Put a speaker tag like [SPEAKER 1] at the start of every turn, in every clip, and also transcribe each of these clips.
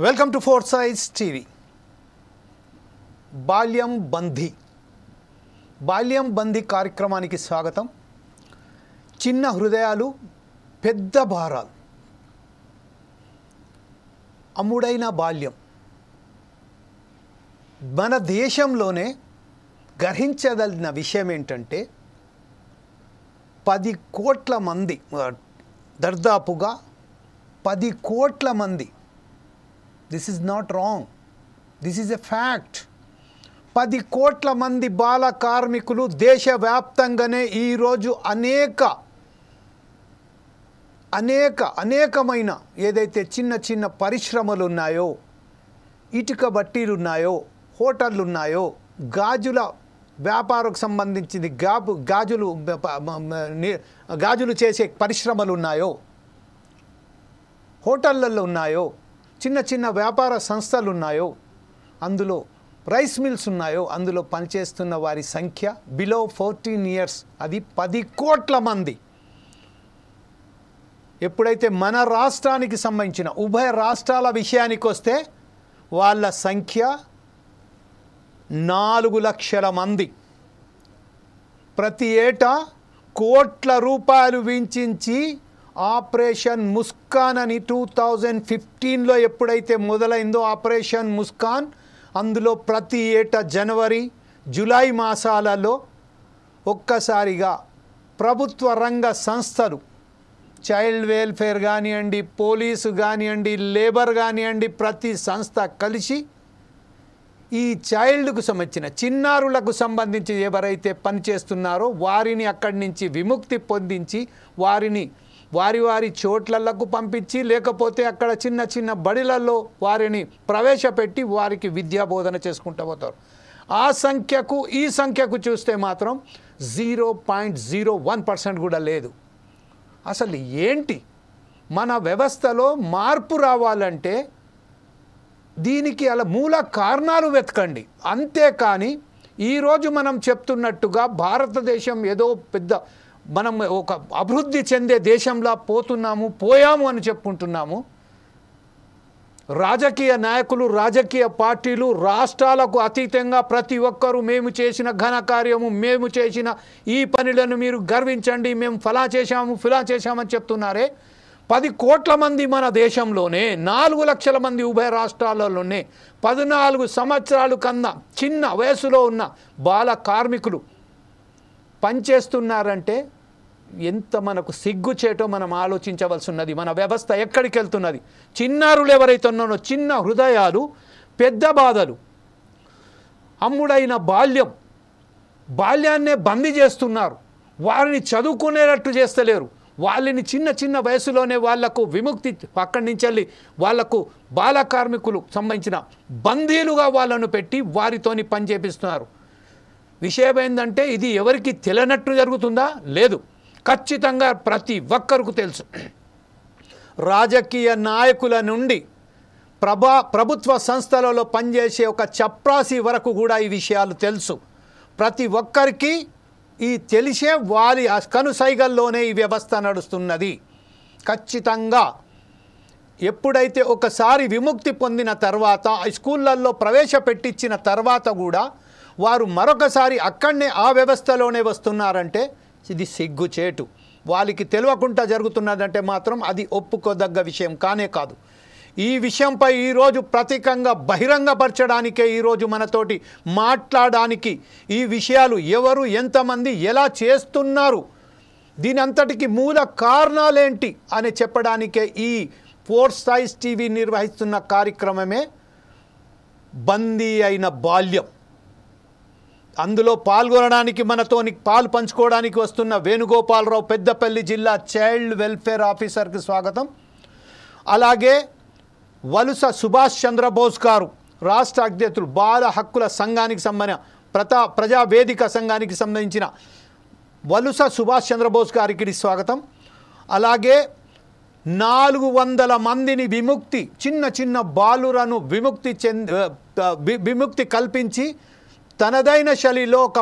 [SPEAKER 1] Welcome to four size TV. బాల్యం బందీ కార్యక్రమానికి స్వాగతం. చిన్న హృదయాలు పెద్ద భారాలు, అమ్ముడైన బాల్యం. మన దేశంలోనే గ్రహించదలిన విషయం ఏంటంటే 10 కోట్ల మంది, దర్దాపుగా 10 కోట్ల మంది, this is not wrong, this is a fact. 10 కోట్ల మంది బాల కార్మికులు దేశవ్యాప్తంగానే ఈరోజు అనేకమైన ఏదైతే చిన్న చిన్న పరిశ్రమలు ఉన్నాయో, ఇటుక బట్టీలు ఉన్నాయో, హోటళ్ళు ఉన్నాయో, గాజుల వ్యాపారకు సంబంధించింది గాజులు చేసే పరిశ్రమలు ఉన్నాయో, హోటళ్ళల్లో ఉన్నాయో, చిన్న చిన్న వ్యాపార సంస్థలు ఉన్నాయో, అందులో రైస్ మిల్స్ ఉన్నాయో, అందులో పనిచేస్తున్న వారి సంఖ్య బిలో 14 ఇయర్స్, అది 10 కోట్ల మంది. ఎప్పుడైతే మన రాష్ట్రానికి సంబంధించిన ఉభయ రాష్ట్రాల విషయానికి వస్తే వాళ్ళ సంఖ్య 4 లక్షల మంది. ప్రతి ఏటా కోట్ల రూపాయలు వెచ్చించి ఆపరేషన్ ముస్కాన్ అని 2015లో ఎప్పుడైతే మొదలైందో ఆపరేషన్ ముస్కాన్, అందులో ప్రతి ఏటా జనవరి జూలై మాసాలలో ఒక్కసారిగా ప్రభుత్వ రంగ సంస్థలు, చైల్డ్ వెల్ఫేర్ కానివ్వండి, పోలీసు కానివ్వండి, లేబర్ కానివ్వండి, ప్రతి సంస్థ కలిసి ఈ చైల్డ్కు సంబంధించిన చిన్నారులకు సంబంధించి ఎవరైతే పనిచేస్తున్నారో వారిని అక్కడి నుంచి విముక్తి పొందించి వారిని వారి చోట్లకు పంపించి, లేకపోతే అక్కడ చిన్న చిన్న బడిలలో వారిని ప్రవేశపెట్టి వారికి విద్యా బోధన చేసుకుంటూ పోతారు. ఆ సంఖ్యకు ఈ సంఖ్యకు చూస్తే మాత్రం 0.01% కూడా లేదు. అసలు ఏంటి? మన వ్యవస్థలో మార్పు రావాలంటే దీనికి అలా మూల కారణాలు వెతకండి. అంతేకాని ఈరోజు మనం చెప్తున్నట్టుగా భారతదేశం ఏదో పెద్ద మనం ఒక అభివృద్ధి చెందే దేశంలా పోయాము అని చెప్పుకుంటున్నాము. రాజకీయ నాయకులు, రాజకీయ పార్టీలు రాష్ట్రాలకు అతీతంగా ప్రతి ఒక్కరూ మేము చేసిన ఘనకార్యము, మేము చేసిన ఈ పనులను మీరు గర్వించండి, మేము ఫలా చేశామని చెప్తున్నారే. 10 కోట్ల మంది మన దేశంలోనే, 4 లక్షల మంది ఉభయ రాష్ట్రాలలోనే 14 సంవత్సరాలు కన్నా చిన్న వయసులో ఉన్న బాల కార్మికులు పనిచేస్తున్నారంటే ఎంత మనకు సిగ్గుచేటో మనం ఆలోచించవలసి ఉన్నది. మన వ్యవస్థ ఎక్కడికి వెళ్తున్నది? చిన్నారులు ఎవరైతే ఉన్నారో, చిన్న హృదయాలు పెద్ద బాధలు, అమ్ముడైన బాల్యాన్నే బందీ చేస్తున్నారు. వారిని చదువుకునేటట్టు చేస్తలేరు. వాళ్ళని చిన్న వయసులోనే వాళ్లకు విముక్తి, అక్కడి నుంచి వెళ్ళి వాళ్లకు బాల కార్మికులు సంబంధించిన బందీలుగా వాళ్ళను పెట్టి వారితోని పని చేపిస్తున్నారు. విషయం ఏంటంటే ఇది ఎవరికి తెలియనట్టు జరుగుతుందా? లేదు, ఖచ్చితంగా ప్రతి ఒక్కరికి తెలుసు. రాజకీయ నాయకుల నుండి ప్రభుత్వ సంస్థలలో పనిచేసే ఒక చప్రాసి వరకు కూడా ఈ విషయాలు తెలుసు. ప్రతి ఒక్కరికి ఈ తెలిసే వారి కనుసైగల్లోనే ఈ వ్యవస్థ నడుస్తున్నది. ఖచ్చితంగా ఎప్పుడైతే ఒకసారి విముక్తి పొందిన తర్వాత స్కూళ్ళల్లో ప్రవేశపెట్టించిన తర్వాత కూడా వారు మరొకసారి అక్కడనే ఆ వ్యవస్థలోనే వస్తున్నారంటే ఇది సిగ్గుచేటు. వాళ్ళకి తెలియకుండా జరుగుతున్నదంటే మాత్రం అది ఒప్పుకోదగ్గ విషయం కానే కాదు. ఈ విషయంపై ఈరోజు ప్రతీకంగా బహిరంగపరచడానికే ఈరోజు మనతోటి మాట్లాడడానికి, ఈ విషయాలు ఎవరు ఎంతమంది ఎలా చేస్తున్నారు, దీని అంతటికి మూల కారణాలేంటి అని చెప్పడానికే ఈ ఫోర్ సైజ్ టీవీ నిర్వహిస్తున్న కార్యక్రమమే బందీ అయిన బాల్యం. అందులో పాల్గొనడానికి మనతోని పాలు పంచుకోవడానికి వస్తున్న వేణుగోపాలరావు, పెద్దపల్లి జిల్లా చైల్డ్ వెల్ఫేర్ ఆఫీసర్కి స్వాగతం. అలాగే వలుస సుభాష్ చంద్రబోస్ గారు, రాష్ట్ర అధ్యక్షులు, బాల హక్కుల సంఘానికి సంబంధించిన ప్రజావేదిక సంఘానికి సంబంధించిన వలుస సుభాష్ చంద్రబోస్ గారికి స్వాగతం. అలాగే 400 మందిని చిన్న బాలురను విముక్తి కల్పించి తనదైన శైలిలో ఒక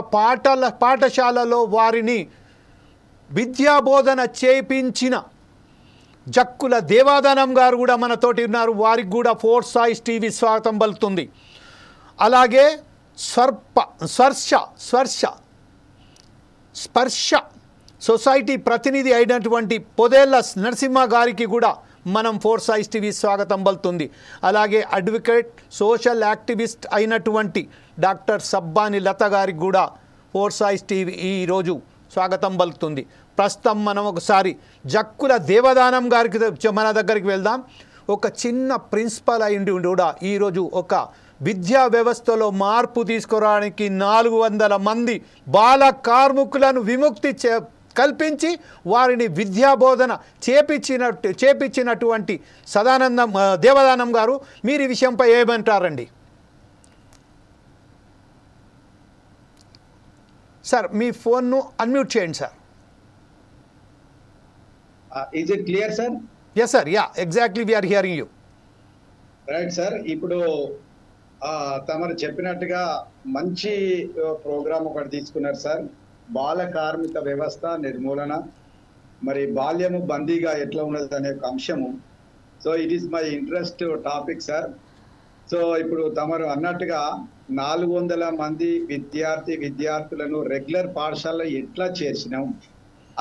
[SPEAKER 1] పాఠశాలలో వారిని విద్యాబోధన చేయించిన జక్కుల దేవాదానం గారు కూడా మనతోటి ఉన్నారు. వారికి కూడా ఫోర్ సాయిస్ టీవీ స్వాగతం పలుకుతుంది. అలాగే స్పర్శ సొసైటీ ప్రతినిధి అయినటువంటి పొదేళ్ల నరసింహ గారికి కూడా మనం ఫోర్ సాయిస్ టీవీ స్వాగతం పలుకుతుంది. అలాగే అడ్వకేట్ సోషల్ యాక్టివిస్ట్ అయినటువంటి డాక్టర్ సబ్బాని లత గారికి కూడా ఫోర్ సాయిస్ టీవీ ఈరోజు స్వాగతం పలుకుతుంది. ప్రస్తుతం మనం ఒకసారి జక్కుల దేవదానం గారికి మన దగ్గరికి వెళ్దాం. ఒక చిన్న ప్రిన్సిపల్ అయిండి కూడా ఈరోజు ఒక విద్యా వ్యవస్థలో మార్పు తీసుకురావడానికి 400 మంది బాల కార్మికులను విముక్తి కల్పించి వారిని విద్యాబోధన చేపించినటువంటి దేవదానం గారు, మీరు ఈ విషయంపై ఏమంటారండి? సార్ మీ ఫోన్ను అన్మ్యూట్ చేయండి sir.
[SPEAKER 2] Is it clear sir?
[SPEAKER 1] Yes sir, yeah exactly we are hearing you.
[SPEAKER 2] Right sir. ఇప్పుడు తమరు చెప్పినట్టుగా మంచి ప్రోగ్రామ్ ఒకటి తీసుకున్నారు సార్. బాల కార్మిక వ్యవస్థ నిర్మూలన, మరి బాల్యము బందీగా ఎట్లా ఉన్నది అనే ఒక అంశము. So it is my interest topic sir. So ఇప్పుడు తమరు అన్నట్టుగా 400 మంది విద్యార్థులను రెగ్యులర్ పాఠశాలలో ఎట్లా చేర్చినాం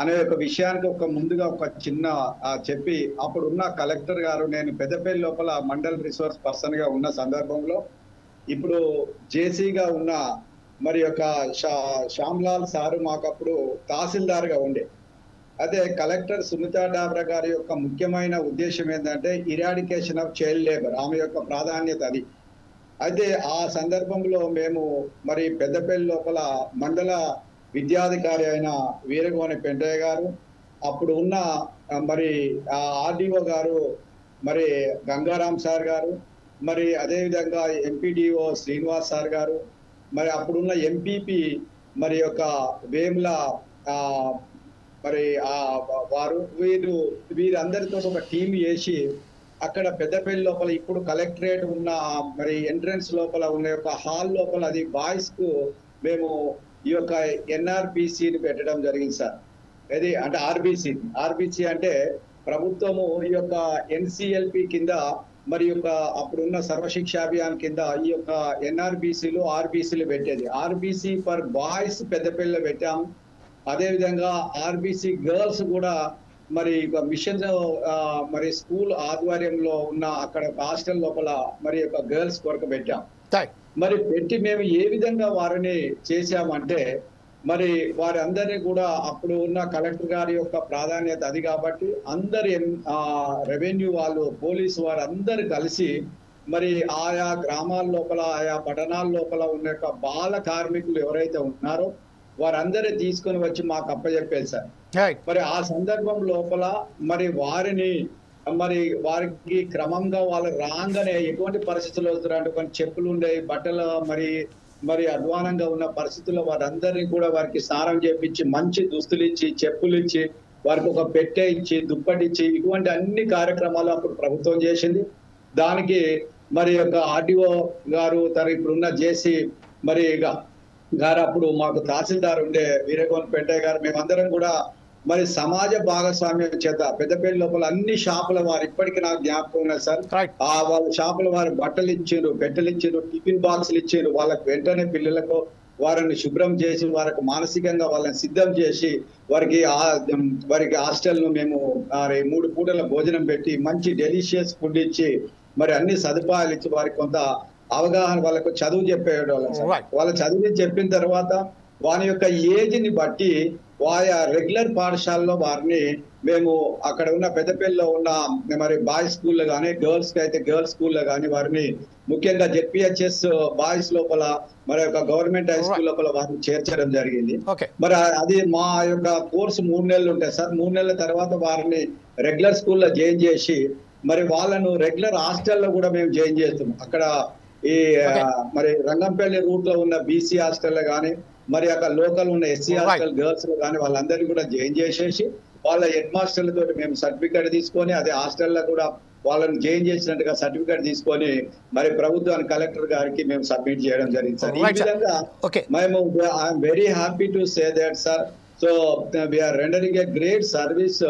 [SPEAKER 2] అనే ఒక విషయానికి ముందుగా ఒక చిన్న చెప్పి, అప్పుడున్న కలెక్టర్ గారు, నేను పెద్దపల్లి లోపల మండల్ రిసోర్స్ పర్సన్ గా ఉన్న సందర్భంలో ఇప్పుడు జేసీగా ఉన్న మరి యొక్క శ్యామ్లాల్ సారు మాకు అప్పుడు తహసీల్దార్ గా ఉండే. అదే కలెక్టర్ సునీతా డాబ్రా గారి యొక్క ముఖ్యమైన ఉద్దేశం ఏంటంటే ఇరాడికేషన్ ఆఫ్ చైల్డ్ లేబర్, ఆమె యొక్క ప్రాధాన్యత అది. అయితే ఆ సందర్భంలో మేము మరి పెద్దపల్లి లోపల మండల విద్యాధికారి అయిన వీరగోని పెంటయ్య గారు, అప్పుడు ఉన్న మరి ఆర్డీఓ గారు మరి గంగారాం సార్ గారు, మరి అదేవిధంగా ఎంపీడీఓ శ్రీనివాస్ సార్ గారు, మరి అప్పుడున్న ఎంపీపీ మరి యొక్క వేముల మరి వారు వీరందరితో ఒక టీం వేసి అక్కడ పెద్దపల్లి లోపల ఇప్పుడు కలెక్టరేట్ ఉన్న మరి ఎంట్రన్స్ లోపల ఉన్న యొక్క హాల్ లోపల అది బాయ్స్ కు మేము ఈ యొక్క ఎన్ఆర్బిసిని పెట్టడం జరిగింది సార్. అది అంటే ఆర్బిసి అంటే ప్రభుత్వము ఈ యొక్క ఎన్సిఎల్పి కింద మరి యొక్క అప్పుడున్న సర్వశిక్ష అభియాన్ కింద ఈ యొక్క ఎన్ఆర్బిసిలు ఆర్బిసిలు పెట్టేది. ఆర్బిసి ఫర్ బాయ్స్ పెద్దపల్లిలో పెట్టాము. అదేవిధంగా ఆర్బిసి గర్ల్స్ కూడా మరి మిషన్ మరి స్కూల్ ఆధ్వర్యంలో ఉన్న అక్కడ హాస్టల్ లోపల మరి యొక్క గర్ల్స్ కొరకు పెట్టాం. మరి పెట్టి మేము ఏ విధంగా వారిని చేశామంటే, మరి వారి అందరినీ కూడా అప్పుడు ఉన్న కలెక్టర్ గారి యొక్క ప్రాధాన్యత అది కాబట్టి అందరి రెవెన్యూ వాళ్ళు, పోలీసు వారు అందరు కలిసి మరి ఆయా గ్రామాల లోపల ఆయా పట్టణాల లోపల ఉన్న యొక్క బాల కార్మికులు ఎవరైతే ఉన్నారో వారందరూ తీసుకొని వచ్చి మాకు అప్పచెప్పారు సార్. మరి ఆ సందర్భం లోపల మరి వారికి క్రమంగా వాళ్ళు రాగానే ఎటువంటి పరిస్థితులు వస్తున్నారు, కొన్ని చెప్పులు ఉండే బట్టలు మరి అధ్వానంగా ఉన్న పరిస్థితుల్లో వారందరినీ కూడా వారికి స్నానం చేపించి మంచి దుస్తులు ఇచ్చి చెప్పులు ఇచ్చి వారికి ఒక పెట్టె ఇచ్చి దుప్పటి ఇచ్చి ఇటువంటి అన్ని కార్యక్రమాలు అప్పుడు ప్రభుత్వం చేసింది. దానికి మరి యొక్క ఆర్డీఓ గారు ఇప్పుడున్న జేసీ మరి గారు అప్పుడు మాకు తహసీల్దార్ ఉండే వీరగోన్ పెంటయ్య గారు, మేమందరం కూడా మరి సమాజ భాగస్వామ్యం చేత పెద్దపల్లి లోపల అన్ని షాపుల వారు ఇప్పటికీ నాకు జ్ఞాపకం ఉన్నది సార్. వాళ్ళ షాపుల వారు బట్టలు ఇచ్చారు, పెట్టెలు ఇచ్చారు, టిఫిన్ బాక్సులు ఇచ్చారు. వాళ్ళకి వెంటనే పిల్లలకు వారిని శుభ్రం చేసి వారికి మానసికంగా వాళ్ళని సిద్ధం చేసి వారికి హాస్టల్ను మేము 3 పూటల భోజనం పెట్టి మంచి డెలిషియస్ ఫుడ్ ఇచ్చి మరి అన్ని సదుపాయాలు ఇచ్చి వారికి కొంత అవగాహన వాళ్ళకు చదువు చెప్పేవాళ్ళం. వాళ్ళ చదివి చెప్పిన తర్వాత వారి యొక్క ఏజ్ ని బట్టి ఆయా రెగ్యులర్ పాఠశాలలో వారిని మేము అక్కడ ఉన్న పెద్దపల్లిలో ఉన్న మరి బాయ్స్ స్కూల్లో కానీ గర్ల్స్ కి అయితే గర్ల్స్ స్కూల్లో కానీ వారిని ముఖ్యంగా జెడ్పిహెచ్ఎస్ బాయ్స్ లోపల మరి యొక్క గవర్నమెంట్ హై స్కూల్ లోపల వారిని చేర్చడం జరిగింది. మరి అది మా యొక్క కోర్సు 3 నెలలు ఉంటాయి సార్. 3 నెలల తర్వాత వారిని రెగ్యులర్ స్కూల్లో జాయిన్ చేసి మరి వాళ్ళను రెగ్యులర్ హాస్టల్లో కూడా మేము జాయిన్ చేస్తున్నాం. అక్కడ ఈ మరి రంగంపల్లి రూట్ లో ఉన్న బీసీ హాస్టల్లో కానీ మరి అక్కడ లోకల్ ఉన్న ఎస్సీ హాస్టల్ గర్ల్స్ లో కానీ వాళ్ళందరినీ కూడా జాయిన్ చేసేసి వాళ్ళ హెడ్ మాస్టర్లతో మేము సర్టిఫికేట్ తీసుకొని అదే హాస్టల్లో కూడా వాళ్ళని జాయిన్ చేసినట్టుగా సర్టిఫికేట్ తీసుకొని మరి ప్రభుత్వానికి కలెక్టర్ గారికి మేము సబ్మిట్ చేయడం జరిగింది సార్. ఈ విధంగా మేము I'm very happy to say that sir. So we are rendering a great service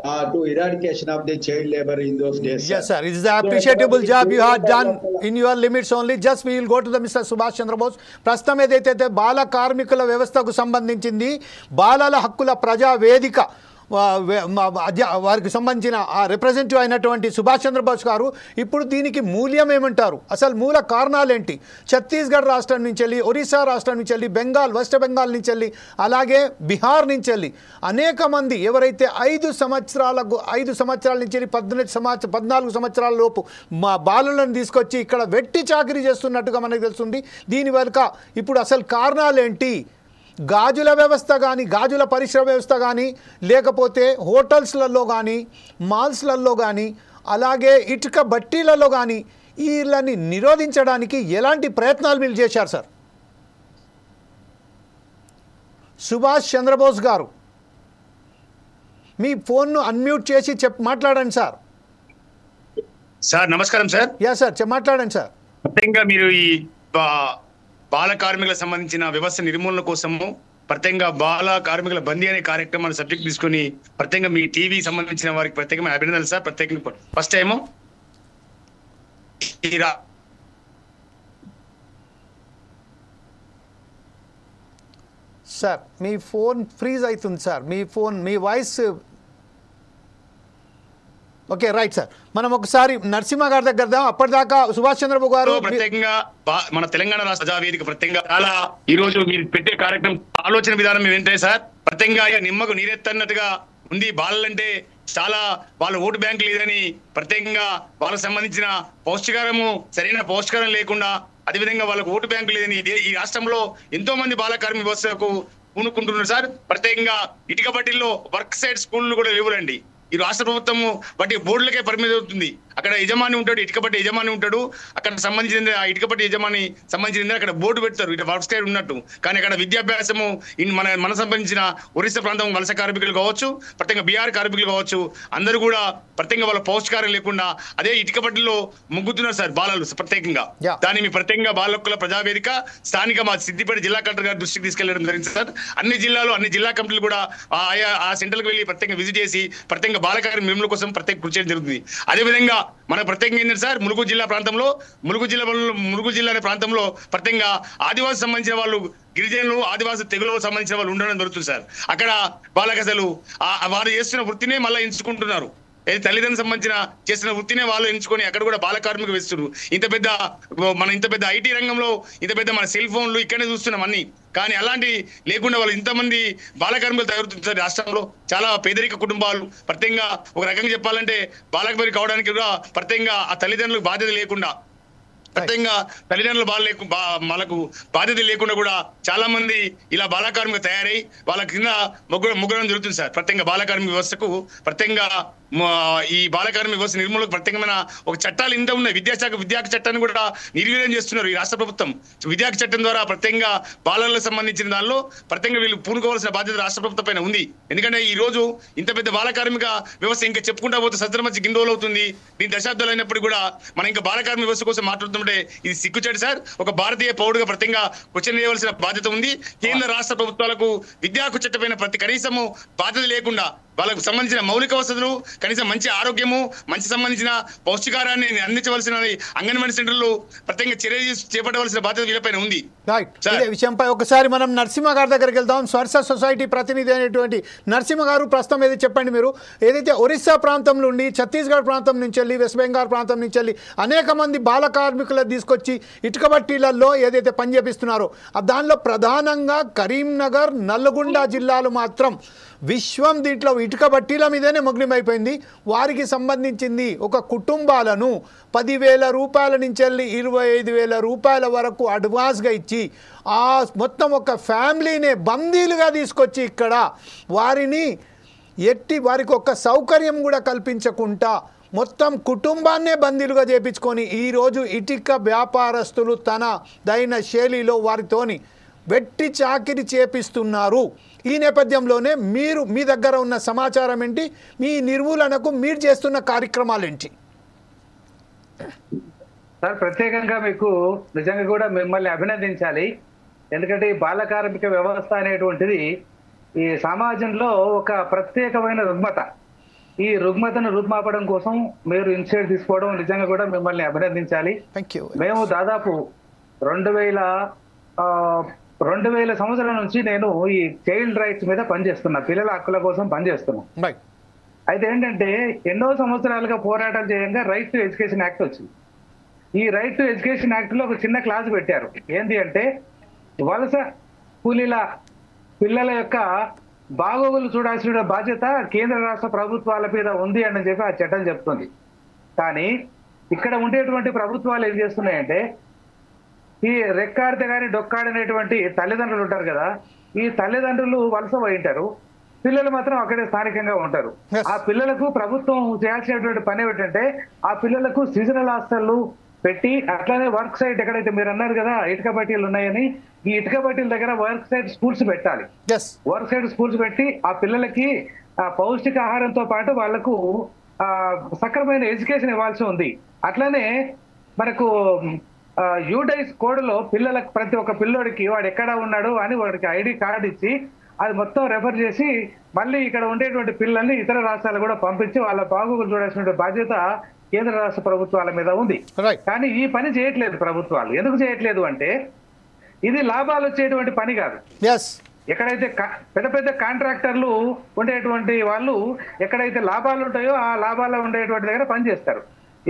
[SPEAKER 2] to eradication of the child labor in those days.
[SPEAKER 1] Yes, sir. It is the appreciable job you have done in your limits only. Just we will go to the Mr. Subhash Chandra Bose. ప్రస్తుతం ఏదైతే బాల కార్మికుల వ్యవస్థకు సంబంధించింది బాలల హక్కుల ప్రజా వేదిక వారికి సంబంధించిన ఆ రిప్రజెంటేటివ్ అయినటువంటి సుభాష్ చంద్రబోస్ గారు ఇప్పుడు దీనికి మూల్యం ఏమంటారు, అసలు మూల కారణాలు ఏంటి? ఛత్తీస్గఢ్ రాష్ట్రం నుంచి వెళ్ళి, ఒరిస్సా రాష్ట్రం నుంచి వెళ్ళి, బెంగాల్, వెస్ట్ బెంగాల్ నుంచి వెళ్ళి, అలాగే బీహార్ నుంచి వెళ్ళి అనేక మంది ఎవరైతే 5 సంవత్సరాల నుంచి వెళ్ళి 14 సంవత్సరాల లోపు మా బాలులను తీసుకొచ్చి ఇక్కడ వెట్టి చాకిరీ చేస్తున్నట్టుగా మనకు తెలుస్తుంది. దీని వెనుక ఇప్పుడు అసలు కారణాలు ఏంటి? గాజుల వ్యవస్థ కానీ, గాజుల పరిశ్రమ వ్యవస్థ కానీ, లేకపోతే హోటల్స్లలో కానీ, మాల్స్లలో కానీ, అలాగే ఇటుక బట్టీలలో కానీ వీళ్ళని నిరోధించడానికి ఎలాంటి ప్రయత్నాలు మీరు చేశారు సార్? సుభాష్ చంద్రబోస్ గారు మీ ఫోన్ను అన్మ్యూట్ చేసి మాట్లాడండి సార్.
[SPEAKER 3] సార్ నమస్కారం సార్.
[SPEAKER 1] యా సార్, మాట్లాడండి సార్.
[SPEAKER 3] ముఖ్యంగా మీరు ఈ బాల కార్మికులకు సంబంధించిన వ్యవస్థ నిర్మూలన కోసము ప్రత్యేకంగా బాల కార్మికుల బందీ అనే కార్యక్రమాన్ని సబ్జెక్ట్ తీసుకొని ప్రత్యేకంగా మీ టీవీ సంబంధించిన వారికి ప్రత్యేకమైన అభినందనలు సార్. ప్రత్యేకంగా ఫస్ట్ టైము
[SPEAKER 1] సార్ మీ ఫోన్ ఫ్రీజ్ అవుతుంది సార్, మీ వాయిస్. ఓకే రైట్ సార్, మనం ఒకసారి నరసింహ గారి దగ్గర అప్పటిదాకా సుభాష్ చంద్రబాబు గారు
[SPEAKER 3] ప్రత్యేకంగా మన తెలంగాణ రాష్ట్ర ప్రజావేదిక ప్రత్యేకంగా చాలా ఈ రోజు మీరు పెట్టే కార్యక్రమం ఆలోచన విధానం ఏంటంటే సార్, ప్రత్యేకంగా నిమ్మకు నీరెత్తన్నట్టుగా ఉంది. బాలంటే చాలా వాళ్ళ ఓటు బ్యాంక్ లేదని, ప్రత్యేకంగా వాళ్ళకు సంబంధించిన పౌష్టికారము సరైన పౌష్టికారం లేకుండా, అదేవిధంగా వాళ్ళకు ఓటు బ్యాంకు లేదని ఈ రాష్ట్రంలో ఎంతో మంది బాల కార్మిక వ్యవస్థకు పూనుకుంటున్నారు సార్. ప్రత్యేకంగా ఇటుక బట్టిల్లో వర్క్ సైడ్ స్కూళ్ళు కూడా లేవులండి. ఈ రాష్ట్ర ప్రభుత్వము బట్టి బోర్డులకే పరిమితి అవుతుంది. అక్కడ యజమాని ఉంటాడు, ఇటుక బట్టి యజమాని ఉంటాడు, అక్కడ సంబంధించిన ఆ ఇటుక బట్టి యజమాని సంబంధించిన అక్కడ బోర్డు పెడతారు ఇటు వర్క్ సైడ్ ఉన్నట్టు. కానీ అక్కడ విద్యాభ్యాసము మన సంబంధించిన ఒరిస్సా ప్రాంతం వలస కార్మికులు కావచ్చు, ప్రత్యేకంగా బీహార్ కార్మికులు కావచ్చు, అందరూ కూడా ప్రత్యేకంగా వాళ్ళ పౌష్టికారం లేకుండా అదే ఇటుక బట్టిలో ముగ్గుతున్నారు సార్ బాలలు. ప్రత్యేకంగా దాన్ని మీ ప్రత్యేకంగా బాల హక్కుల ప్రజావేదిక స్థానిక మా సిద్దిపేట జిల్లా కలెక్టర్ గారి దృష్టికి తీసుకెళ్లడం జరిగింది సార్. అన్ని జిల్లా కమిటీలు కూడా ఆ సెంటర్కి వెళ్ళి ప్రత్యేకంగా విజిట్ చేసి ప్రత్యేకంగా బాల కార్మికుల నిర్మూలన కోసం ప్రత్యేక కృషి చేయడం జరుగుతుంది. అదేవిధంగా మన ప్రత్యేకంగా ఏంటంటే సార్, ములుగు జిల్లా అనే ప్రాంతంలో ప్రత్యేకంగా ఆదివాసి సంబంధించిన వాళ్ళు, గిరిజనులు, ఆదివాసి తెగులకు సంబంధించిన వాళ్ళు ఉండడం జరుగుతుంది సార్. అక్కడ వాళ్ళకి అసలు వారు చేస్తున్న వృత్తినే మళ్ళీ ఎంచుకుంటున్నారు. తల్లిదండ్రులకు సంబంధించిన చేసిన వృత్తినే వాళ్ళు ఎంచుకొని అక్కడ కూడా బాల కార్మికులు వేస్తున్నారు. ఇంత పెద్ద ఐటీ రంగంలో ఇంత పెద్ద మన సెల్ ఫోన్లు ఇక్కడనే చూస్తున్నాం అన్ని. కానీ అలాంటి లేకుండా వాళ్ళు ఇంతమంది బాల కార్మికులు తయారవుతుంటారు. రాష్ట్రంలో చాలా పేదరిక కుటుంబాలు, ప్రత్యేకంగా ఒక రకంగా చెప్పాలంటే బాలకబరి కావడానికి కూడా ప్రత్యేకంగా ఆ తల్లిదండ్రులకు బాధ్యత లేకుండా, ప్రత్యేకంగా తల్లిదండ్రులు వాళ్ళకు బాధ్యత లేకుండా కూడా చాలా మంది ఇలా బాల కార్మికులు తయారై వాళ్ళ కింద ముగ్గురం జరుగుతుంది సార్. ప్రత్యేకంగా బాల కార్మిక వ్యవస్థకు ప్రత్యేకంగా ఈ బాల కార్మిక వ్యవస్థ నిర్మూలనకు ప్రత్యేకమైన ఒక చట్టాలు ఇంత ఉన్నాయి. విద్యా చట్టాన్ని కూడా నిర్వీర్యం చేస్తున్నారు ఈ రాష్ట్ర ప్రభుత్వం. విద్యా చట్టం ద్వారా ప్రత్యేకంగా బాలలకు సంబంధించిన దానిలో ప్రత్యేకంగా వీళ్ళు పూనుకోవాల్సిన బాధ్యత రాష్ట్ర ప్రభుత్వం పైన ఉంది. ఎందుకంటే ఈ రోజు ఇంత పెద్ద బాల కార్మిక వ్యవస్థ ఇంకా చెప్పుకుంటా పోతే సత్రమచ్చి గిందోలు అవుతుంది. దీని దశాబ్దాలు అయినప్పుడు కూడా మనం ఇంకా బాల కార్మిక వ్యవస్థ కోసం మాట్లాడుతుంటే ఇది సిగ్గుచేటు సార్. ఒక భారతీయ పౌరుడుగా ప్రత్యేకంగా క్వశ్చన్ చేయవలసిన బాధ్యత ఉంది. కేంద్ర రాష్ట్ర ప్రభుత్వాలకు విద్యాకు చట్టమైన కనీసము బాధ్యత లేకుండా వాళ్ళకు సంబంధించిన మౌలిక వసతులు, కనీసం మంచి ఆరోగ్యము, మంచి సంబంధించిన పౌష్టికారాన్ని అందించవలసిన అంగన్వాడీ సెంటర్లు ప్రత్యేకంగా చర్య చేపట్టవలసిన బాధ్యత వీళ్ళపైన ఉంది.
[SPEAKER 1] ఇదే విషయంపై ఒకసారి మనం నరసింహ గారి దగ్గరికి వెళ్దాం. స్వర్స సొసైటీ ప్రతినిధి అయినటువంటి నరసింహ గారు, ప్రస్తుతం ఏదైతే చెప్పండి, మీరు ఏదైతే ఒరిస్సా ప్రాంతం నుండి, ఛత్తీస్గఢ్ ప్రాంతం నుంచి వెళ్ళి, వెస్ట్ బెంగాల్ ప్రాంతం నుంచి వెళ్ళి అనేక మంది బాల కార్మికులను తీసుకొచ్చి ఇటుక బట్టీలలో ఏదైతే పని చేపిస్తున్నారో దానిలో ప్రధానంగా కరీంనగర్, నల్గొండ జిల్లాలు మాత్రం విశ్వం దీంట్లో ఇటుక బట్టీల మీదనే మగ్నమైపోయింది. వారికి సంబంధించింది ఒక కుటుంబాలను 10,000 రూపాయల నుంచి వెళ్ళి 25,000 రూపాయల వరకు అడ్వాన్స్గా ఇచ్చి ఆ మొత్తం ఒక ఫ్యామిలీనే బందీలుగా తీసుకొచ్చి ఇక్కడ వారికి ఒక సౌకర్యం కూడా కల్పించకుండా మొత్తం కుటుంబాన్నే బందీలుగా చేపించుకొని ఈరోజు ఇటుక వ్యాపారస్తులు తన దైన శైలిలో వారితోని వెట్టి చాకిరి చేపిస్తున్నారు. ఈ నేపథ్యంలోనే మీ దగ్గర ఉన్న సమాచారం ఏంటి, మీ నిర్మూలనకు మీరు చేస్తున్న కార్యక్రమాలు ఏంటి?
[SPEAKER 4] సార్, ప్రత్యేకంగా మీకు నిజంగా కూడా మిమ్మల్ని అభినందించాలి. ఎందుకంటే ఈ బాల కార్మిక వ్యవస్థ అనేటువంటిది ఈ సమాజంలో ఒక ప్రత్యేకమైన రుగ్మత. ఈ రుగ్మతను రూపుమాపడం కోసం మీరు ఇనిషియేటివ్ తీసుకోవడం నిజంగా కూడా మిమ్మల్ని అభినందించాలి. మేము దాదాపు 2000 సంవత్సరాల నుంచి నేను ఈ చైల్డ్ రైట్స్ మీద పనిచేస్తున్నా, పిల్లల హక్కుల కోసం పనిచేస్తున్నాం. అయితే ఏంటంటే ఎన్నో సంవత్సరాలుగా పోరాటాలు చేయంగా రైట్ టు ఎడ్యుకేషన్ యాక్ట్ వచ్చింది. ఈ రైట్ టు ఎడ్యుకేషన్ యాక్ట్ లో ఒక చిన్న క్లాజ్ పెట్టారు. ఏంటి అంటే వలస కూలీల పిల్లల యొక్క బాగోగులు చూడాల్సిన బాధ్యత కేంద్ర రాష్ట్ర ప్రభుత్వాల మీద ఉంది అని చెప్పి ఆ చట్టం చెప్తుంది. కానీ ఇక్కడ ఉండేటువంటి ప్రభుత్వాలు ఏం చేస్తున్నాయంటే ఈ రెక్కాడితే కానీ డొక్కాడనేటువంటి తల్లిదండ్రులు ఉంటారు కదా, ఈ తల్లిదండ్రులు వలస పోయింటారు, పిల్లలు మాత్రం అక్కడే స్థానికంగా ఉంటారు. ఆ పిల్లలకు ప్రభుత్వం చేయాల్సినటువంటి పని ఏమిటంటే ఆ పిల్లలకు సీజనల్ హాస్టళ్లు పెట్టి అట్లానే వర్క్ సైట్ ఎక్కడైతే మీరు అన్నారు కదా ఇటుక బట్టీలు ఉన్నాయని, ఈ ఇటుక బట్టీల దగ్గర వర్క్ సైట్ స్కూల్స్ పెట్టాలి. వర్క్ సైట్ స్కూల్స్ పెట్టి ఆ పిల్లలకి పౌష్టికాహారంతో పాటు వాళ్లకు సక్రమైన ఎడ్యుకేషన్ ఇవ్వాల్సి ఉంది. అట్లానే మనకు యూడైస్ కోడ్ లో పిల్లలకు ప్రతి ఒక్క పిల్లోడికి వాడు ఎక్కడ ఉన్నాడు అని వాడికి ఐడి కార్డు ఇచ్చి అది మొత్తం రెఫర్ చేసి మళ్ళీ ఇక్కడ ఉండేటువంటి పిల్లల్ని ఇతర రాష్ట్రాలు కూడా పంపించి వాళ్ళ బాగోగులు చూడాల్సిన బాధ్యత కేంద్ర రాష్ట్ర ప్రభుత్వాల మీద ఉంది. కానీ ఈ పని చేయట్లేదు ప్రభుత్వాలు. ఎందుకు చేయట్లేదు అంటే ఇది లాభాలు వచ్చేటువంటి పని కాదు. ఎక్కడైతే పెద్ద పెద్ద కాంట్రాక్టర్లు ఉండేటువంటి వాళ్ళు ఎక్కడైతే లాభాలు ఉంటాయో ఆ లాభాలు ఉండేటువంటి దగ్గర పనిచేస్తారు.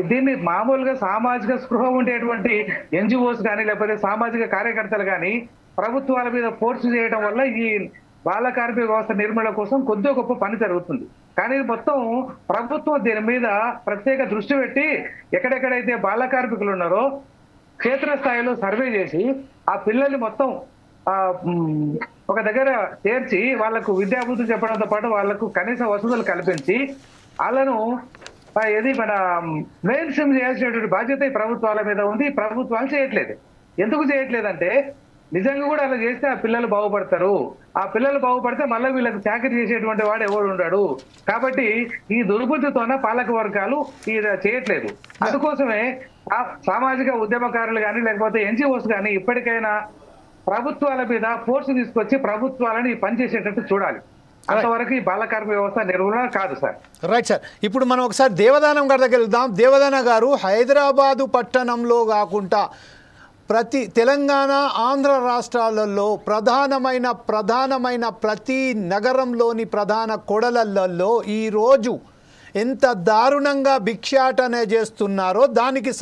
[SPEAKER 4] దీన్ని మామూలుగా సామాజిక స్పృహ ఉండేటువంటి ఎన్జిఓస్ కానీ లేకపోతే సామాజిక కార్యకర్తలు కానీ ప్రభుత్వాల మీద ఫోర్స్ చేయడం వల్ల ఈ బాల కార్మిక వ్యవస్థ నిర్మూలన కోసం కొద్దిగా గొప్ప పని జరుగుతుంది. కానీ మొత్తం ప్రభుత్వం దీని మీద ప్రత్యేక దృష్టి పెట్టి ఎక్కడెక్కడైతే బాల కార్మికులు ఉన్నారో క్షేత్రస్థాయిలో సర్వే చేసి ఆ పిల్లల్ని మొత్తం ఒక దగ్గర చేర్చి వాళ్లకు విద్యాబుద్ధులు చెప్పడంతో పాటు వాళ్లకు కనీస వసతులు కల్పించి వాళ్ళను ఏది మన మెయిన్ స్ట్రీమ్ చేయాల్సినటువంటి బాధ్యత ఈ ప్రభుత్వాల మీద ఉంది. ప్రభుత్వాలు చేయట్లేదు. ఎందుకు చేయట్లేదంటే నిజంగా కూడా అలా చేస్తే ఆ పిల్లలు బాగుపడతారు. ఆ పిల్లలు బాగుపడితే మళ్ళీ వీళ్ళకి చాకరీ చేసేటువంటి వాడు ఎవడు ఉన్నాడు. కాబట్టి ఈ దుర్బుద్ధితోనే పాలక వర్గాలు ఇది చేయట్లేదు. అందుకోసమే సామాజిక ఉద్యమకారులు కానీ లేకపోతే ఎన్జిఓస్ కానీ ఇప్పటికైనా ప్రభుత్వాల మీద ఫోర్స్ తీసుకొచ్చి ప్రభుత్వాలని పనిచేసేటట్టు చూడాలి. అంతవరకు ఈ బాల కార్మిక వ్యవస్థ నిర్మూలన కాదు సార్.
[SPEAKER 1] Right sir. ఇప్పుడు మనం ఒకసారి దేవదానం గారి దగ్గర వెళ్దాం. దేవదాన గారు, హైదరాబాదు పట్టణంలో కాకుండా ప్రతి తెలంగాణ ఆంధ్ర రాష్ట్రాలలో ప్రధానమైన ప్రతి నగరంలోని ప్రధాన కొడలల్లో ఈరోజు ఎంత దారుణంగా భిక్షాటన చేస్తున్నారో దానికి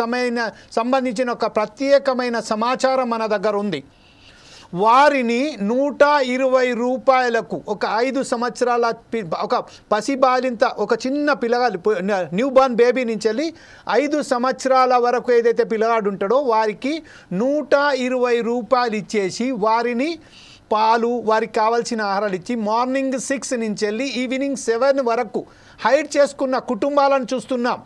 [SPEAKER 1] సంబంధించిన ఒక ప్రత్యేకమైన సమాచారం మన దగ్గర ఉంది. వారిని 120 రూపాయలకు ఒక 5 సంవత్సరాల ఒక పసిబాలింత ఒక చిన్న పిల్లగాడు న్యూ బార్న్ బేబీ నుంచి వెళ్ళి 5 సంవత్సరాల వరకు ఏదైతే పిల్లగాడు ఉంటాడో వారికి 120 రూపాయలు ఇచ్చేసి వారిని పాలు వారికి కావాల్సిన ఆహారాలు ఇచ్చి మార్నింగ్ 6 నుంచి వెళ్ళి ఈవినింగ్ 7 వరకు హైడ్ చేసుకున్న కుటుంబాలను చూస్తున్నాం.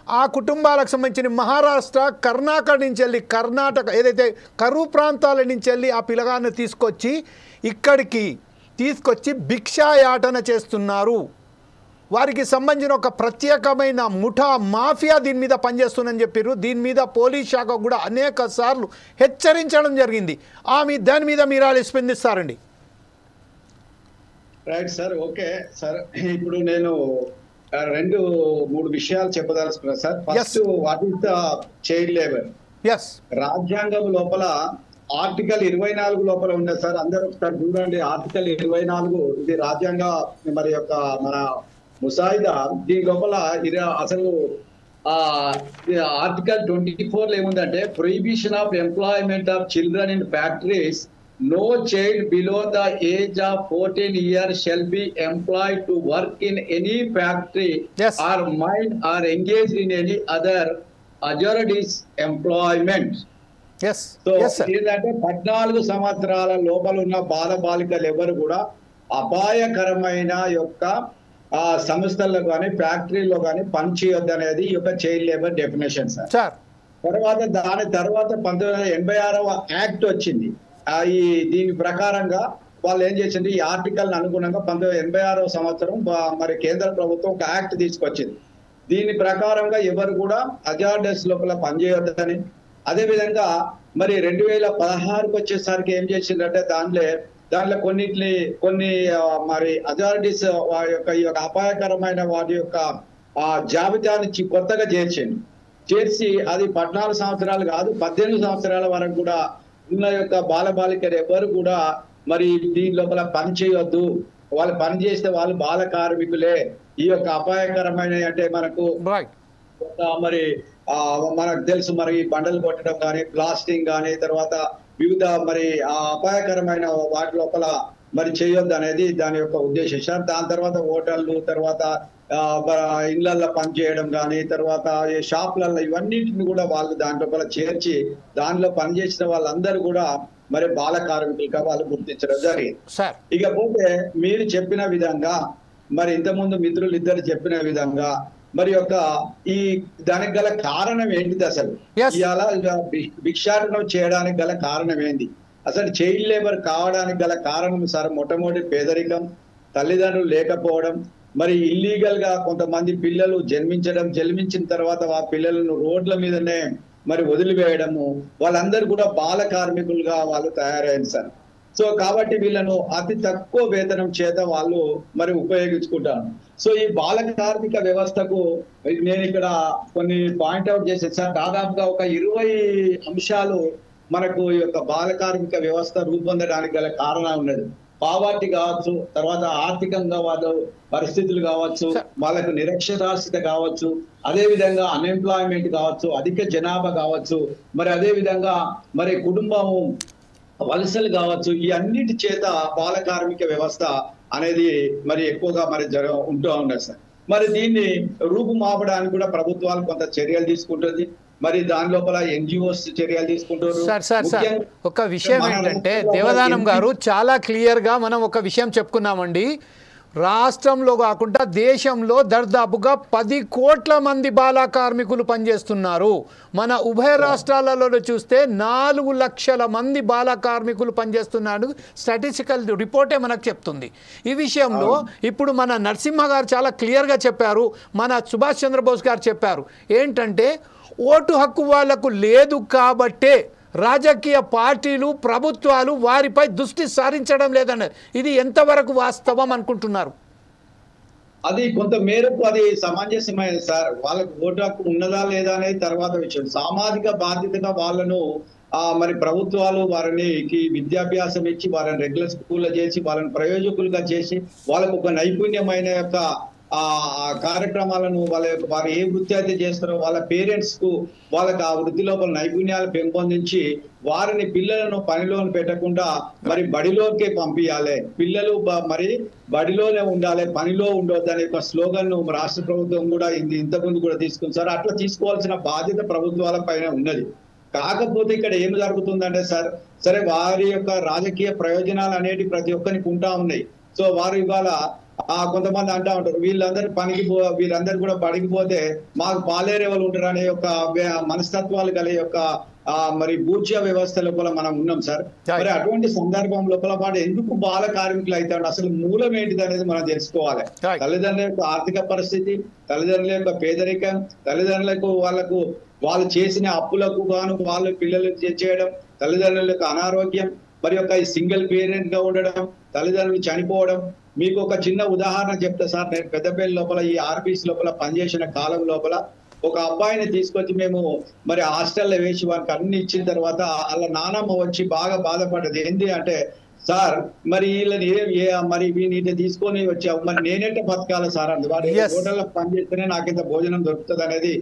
[SPEAKER 1] ఆ కుటుంబాలకు సంబంధించిన మహారాష్ట్ర, కర్ణాటక నుంచి వెళ్ళి కర్ణాటక ఏదైతే కరువు ప్రాంతాల నుంచి వెళ్ళి ఆ పిల్లగాన్ని ఇక్కడికి తీసుకొచ్చి భిక్షాయాటన చేస్తున్నారు. వారికి సంబంధించిన ఒక ప్రత్యేకమైన ముఠా మాఫియా దీని మీద పనిచేస్తుందని చెప్పారు. దీని మీద పోలీస్ శాఖ కూడా అనేక సార్లు హెచ్చరించడం జరిగింది. దాని మీద మీరు స్పందిస్తారండి.
[SPEAKER 2] Right sir. ఓకే సార్, ఇప్పుడు నేను 2-3 విషయాలు చెప్పదలుచుకున్నా సార్. First, what is the child labour? రాజ్యాంగం లోపల ఆర్టికల్ 24 లోపల ఉన్నది సార్. అందరూ ఒకసారి చూడండి. ఆర్టికల్ 24 ఇది రాజ్యాంగ మరి యొక్క మన ముసాయిదా. దీని లోపల అసలు ఆర్టికల్ 24 ఏముందంటే prohibition of employment of children in factories. No child below the age of 14 years shall be employed to work in any factory or mine or engaged in any other hazardous employment. So, ఏంటంటే 14 సంవత్సరాల లోపల ఉన్న బాలికలు ఎవరు కూడా అపాయకరమైన యొక్క సంస్థల్లో కానీ ఫ్యాక్టరీలో కానీ పనిచేయొద్దు అనేది ఈ యొక్క చైల్డ్ లేబర్ డెఫినేషన్ సార్. దాని తర్వాత 1986వ యాక్ట్ వచ్చింది. దీని ప్రకారంగా వాళ్ళు ఏం చేసింది, ఈ ఆర్టికల్ అనుగుణంగా 1986వ సంవత్సరం మరి కేంద్ర ప్రభుత్వం ఒక యాక్ట్ తీసుకొచ్చింది. దీని ప్రకారంగా ఎవరు కూడా హజార్డస్ లోపల పనిచేయొద్దని, అదే విధంగా మరి 2016కి వచ్చేసరికి ఏం చేసిందంటే దానిలో దాంట్లో కొన్ని మరి అథారిటీస్ వారి యొక్క ఈ యొక్క అపాయకరమైన వాటి యొక్క జాబితాని కొత్తగా చేర్చి అది 14 సంవత్సరాలు కాదు 18 సంవత్సరాల వరకు కూడా ఉన్న యొక్క బాలబాలికలు ఎవరు కూడా మరి దీని లోపల పని చేయొద్దు, వాళ్ళు పని చేస్తే వాళ్ళు బాల కార్మికులే. ఈ యొక్క అపాయకరమైన అంటే మనకు మరి మనకు తెలుసు మరి బండలు కొట్టడం కానీ, బ్లాస్టింగ్ కానీ, తర్వాత వివిధ మరి అపాయకరమైన వాటి లోపల మరి చేయొద్దు అనేది దాని యొక్క ఉద్దేశం. దాని తర్వాత హోటళ్ళు, తర్వాత ఇళ్లల్లో పని చేయడం కానీ, తర్వాత షాపులలో ఇవన్నిటిని కూడా వాళ్ళు దాని లోపల చేర్చి దానిలో పనిచేసిన వాళ్ళందరూ కూడా మరి బాల కార్మికులుగా వాళ్ళు గుర్తించడం జరిగింది. ఇకపోతే మీరు చెప్పిన విధంగా మరి ఇంతకుముందు మిత్రులు ఇద్దరు చెప్పిన విధంగా మరి యొక్క ఈ దానికి గల కారణం ఏంటిది? అసలు ఇలా భిక్షాటనం చేయడానికి గల కారణం ఏంటి? అసలు చైల్డ్ లేబర్ కావడానికి గల కారణం సార్ మొట్టమొదటి పేదరికం, తల్లిదండ్రులు లేకపోవడం, మరి ఇల్లీగల్ గా కొంతమంది పిల్లలు జన్మించిన తర్వాత ఆ పిల్లలను రోడ్ల మీదనే మరి వదిలివేయడము, వాళ్ళందరూ కూడా బాల కార్మికులుగా వాళ్ళు తయారైంది సార్. సో కాబట్టి వీళ్ళను అతి తక్కువ వేతనం చేత వాళ్ళు మరి ఉపయోగించుకుంటారు. సో ఈ బాల కార్మిక వ్యవస్థకు నేను ఇక్కడ కొన్ని పాయింట్అవుట్ చేసేది సార్. దాదాపుగా ఒక 20 అంశాలు మనకు ఈ యొక్క బాల కార్మిక వ్యవస్థ రూపొందడానికి గల కారణం ఉన్నది. పావర్టీ కావచ్చు, తర్వాత ఆర్థికంగా వాళ్ళ పరిస్థితులు కావచ్చు, వాళ్ళకు నిరక్షరాస్యత కావచ్చు, అదే విధంగా అన్ఎంప్లాయ్మెంట్ కావచ్చు, అధిక జనాభా కావచ్చు, మరి అదే విధంగా మరి కుటుంబము వలసలు కావచ్చు, ఈ అన్నిటి చేత బాల కార్మిక వ్యవస్థ అనేది మరి ఎక్కువగా మరి ఉంటూ ఉన్నది సార్. మరి దీన్ని రూపుమాపడానికి కూడా ప్రభుత్వాలు కొంత చర్యలు తీసుకుంటుంది. మరి దాని లోపల ఎన్జిఓస్ చర్యలు తీసుకుంటారు.
[SPEAKER 1] సార్ ఒక విషయం ఏంటంటే దేవదానం గారు చాలా క్లియర్ గా మనం ఒక విషయం చెప్పుకున్నామండి. రాష్ట్రంలో కాకుండా దేశంలో దాదాపుగా 10 కోట్ల మంది బాల కార్మికులు పనిచేస్తున్నారు. మన ఉభయ రాష్ట్రాలలో చూస్తే 4 లక్షల మంది బాల కార్మికులు పనిచేస్తున్నారు. స్టాటిస్టికల్ రిపోర్టే మనకు చెప్తుంది. ఈ విషయంలో ఇప్పుడు మన నరసింహ గారు చాలా క్లియర్గా చెప్పారు, మన సుభాష్ చంద్రబోస్ గారు చెప్పారు. ఏంటంటే ఓటు హక్కు వాళ్లకు లేదు కాబట్టే రాజకీయ పార్టీలు, ప్రభుత్వాలు వారిపై దృష్టి సారించడం లేదన్నారు. ఇది ఎంతవరకు వాస్తవం అనుకుంటున్నారు?
[SPEAKER 2] అది కొంత మేరకు అది సమంజసమైనది సార్. వాళ్ళకు ఓటు హక్కు ఉన్నదా లేదా అనేది తర్వాత విషయం. సామాజిక బాధ్యతగా వాళ్ళను మరి ప్రభుత్వాలు వారిని విద్యాభ్యాసం ఇచ్చి వాళ్ళని రెగ్యులర్ స్కూల్లో చేసి వాళ్ళని ప్రయోజకులుగా చేసి వాళ్ళకు ఒక నైపుణ్యమైన యొక్క కార్యక్రమాలను వారు ఏ వృత్తి అయితే చేస్తారో వాళ్ళ పేరెంట్స్ కు వాళ్ళకి ఆ వృత్తి లోపల నైపుణ్యాలు పెంపొందించి వారిని పిల్లలను పనిలో పెట్టకుండా మరి బడిలోకే పంపించాలి. పిల్లలు మరి బడిలోనే ఉండాలి, పనిలో ఉండొద్దు అనే ఒక స్లోగన్ రాష్ట్ర ప్రభుత్వం కూడా ఇంతకుముందు కూడా తీసుకుంది సార్. అట్లా తీసుకోవాల్సిన బాధ్యత ప్రభుత్వాల పైన ఉన్నది. కాకపోతే ఇక్కడ ఏం జరుగుతుందంటే సార్, సరే వారి యొక్క రాజకీయ ప్రయోజనాలు అనేవి ప్రతి ఒక్కరికి ఉంటా ఉన్నాయి. సో వారు ఇవాళ కొంతమంది అంటా ఉంటారు వీళ్ళందరూ కూడా పడిగిపోతే మాకు పాలేరేవలు ఉంటారు అనే యొక్క మనస్తత్వాలు గల యొక్క మరి బూర్జా వ్యవస్థ లోపల మనం ఉన్నాం సార్. మరి అటువంటి సందర్భం లోపల వాడు ఎందుకు బాల కార్మికులు అవుతాడు, అసలు మూలం ఏంటిది అనేది మనం తెలుసుకోవాలి. తల్లిదండ్రుల యొక్క ఆర్థిక పరిస్థితి, తల్లిదండ్రుల యొక్క పేదరికం, తల్లిదండ్రులకు వాళ్ళు చేసిన అప్పులకు గాను వాళ్ళు పిల్లలు చేయడం, తల్లిదండ్రుల యొక్క అనారోగ్యం, మరి యొక్క సింగిల్ పేరెంట్ గా ఉండడం, తల్లిదండ్రులు చనిపోవడం. మీకు ఒక చిన్న ఉదాహరణ చెప్తా సార్. నేను పెద్దపల్లి లోపల ఈ ఆర్బీసీ లోపల పనిచేసిన కాలం లోపల ఒక అబ్బాయిని తీసుకొచ్చి మేము మరి హాస్టల్లో వేసి వారికి అన్ని ఇచ్చిన తర్వాత వాళ్ళ నానమ్మ వచ్చి బాగా బాధపడ్డది. ఏంటి అంటే, సార్ మరి వీళ్ళని మరి వీటిని తీసుకొని వచ్చావు, మరి నేనెట్ట బతకాలి సార్ అంది. వాడు హోటల్లో పనిచేస్తేనే నాకు ఇంత భోజనం దొరుకుతుంది అనేది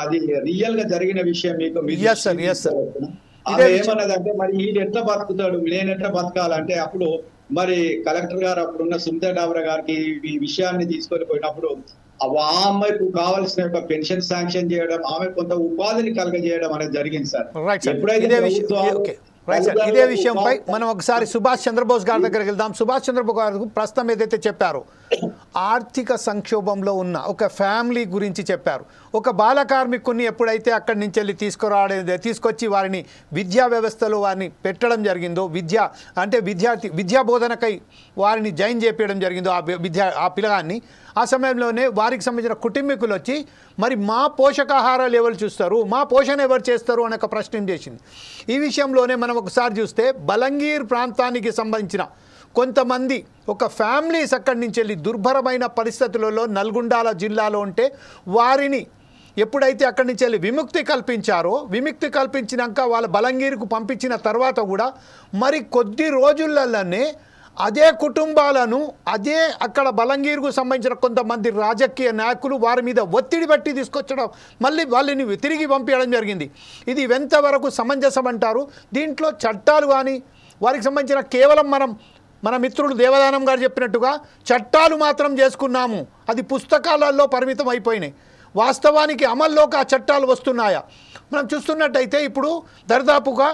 [SPEAKER 2] అది రియల్ గా జరిగిన విషయం. అది ఏమన్నదంటే, మరి వీడు ఎట్లా బతుకుతాడు, నేనెట్లా బతకాలంటే, అప్పుడు మరి కలెక్టర్ గారు అప్పుడున్న సుమితా డాబ్రా గారికి ఈ విషయాన్ని తీసుకొని పోయినప్పుడు ఆమెకు కావాల్సిన యొక్క పెన్షన్ శాంక్షన్ చేయడం, ఆమె కొంత ఉపాధిని కలగజేయడం అనేది జరిగింది సార్.
[SPEAKER 1] ఇదే విషయంపై మనం ఒకసారి సుభాష్ చంద్రబోస్ గారి దగ్గరికి వెళ్దాం. సుభాష్ చంద్రబోస్ గారు ప్రస్తుతం ఏదైతే చెప్పారో ఆర్థిక సంక్షోభంలో ఉన్న ఒక ఫ్యామిలీ గురించి చెప్పారు. ఒక బాల కార్మికుని ఎప్పుడైతే అక్కడి నుంచి వెళ్ళి తీసుకొచ్చి వారిని విద్యా వ్యవస్థలో వారిని పెట్టడం జరిగిందో, విద్యా బోధనకై వారిని జాయిన్ చేపించడం జరిగిందో ఆ పిల్లగాన్ని, ఆ సమయంలోనే వారికి సంబంధించిన కుటుంబీకులు వచ్చి మరి మా పోషకాహారాలు ఎవరు చూస్తారు, మా పోషణ ఎవరు చేస్తారు అనే ఒక ప్రశ్న చేసింది. ఈ విషయంలోనే మనం ఒకసారి చూస్తే బలంగీర్ ప్రాంతానికి సంబంధించిన కొంతమంది ఒక ఫ్యామిలీస్ అక్కడి నుంచి వెళ్ళి దుర్భరమైన పరిస్థితులలో నల్గొండ జిల్లాలో ఉంటే వారిని ఎప్పుడైతే అక్కడి నుంచి వెళ్ళి విముక్తి కల్పించినాక వాళ్ళ బలంగీర్కు పంపించిన తర్వాత కూడా మరి కొద్ది రోజులలోనే అదే కుటుంబాలను అక్కడ బలంగీర్కు సంబంధించిన కొంతమంది రాజకీయ నాయకులు వారి మీద ఒత్తిడి పెట్టి తీసుకొచ్చడం, మళ్ళీ వాళ్ళని తిరిగి పంపించడం జరిగింది. ఇది ఎంతవరకు సమంజసం అంటారు? దీంట్లో చట్టాలు కానీ వారికి సంబంధించిన కేవలం మన మిత్రుడు దేవదానం గారు చెప్పినట్టుగా చట్టాలు మాత్రం చేసుకున్నాము, అది పుస్తకాలలో పరిమితం అయిపోయినాయి. వాస్తవానికి అమల్లోకి ఆ చట్టాలు వస్తున్నాయా? మనం చూస్తున్నట్టయితే ఇప్పుడు దరిదాపుగా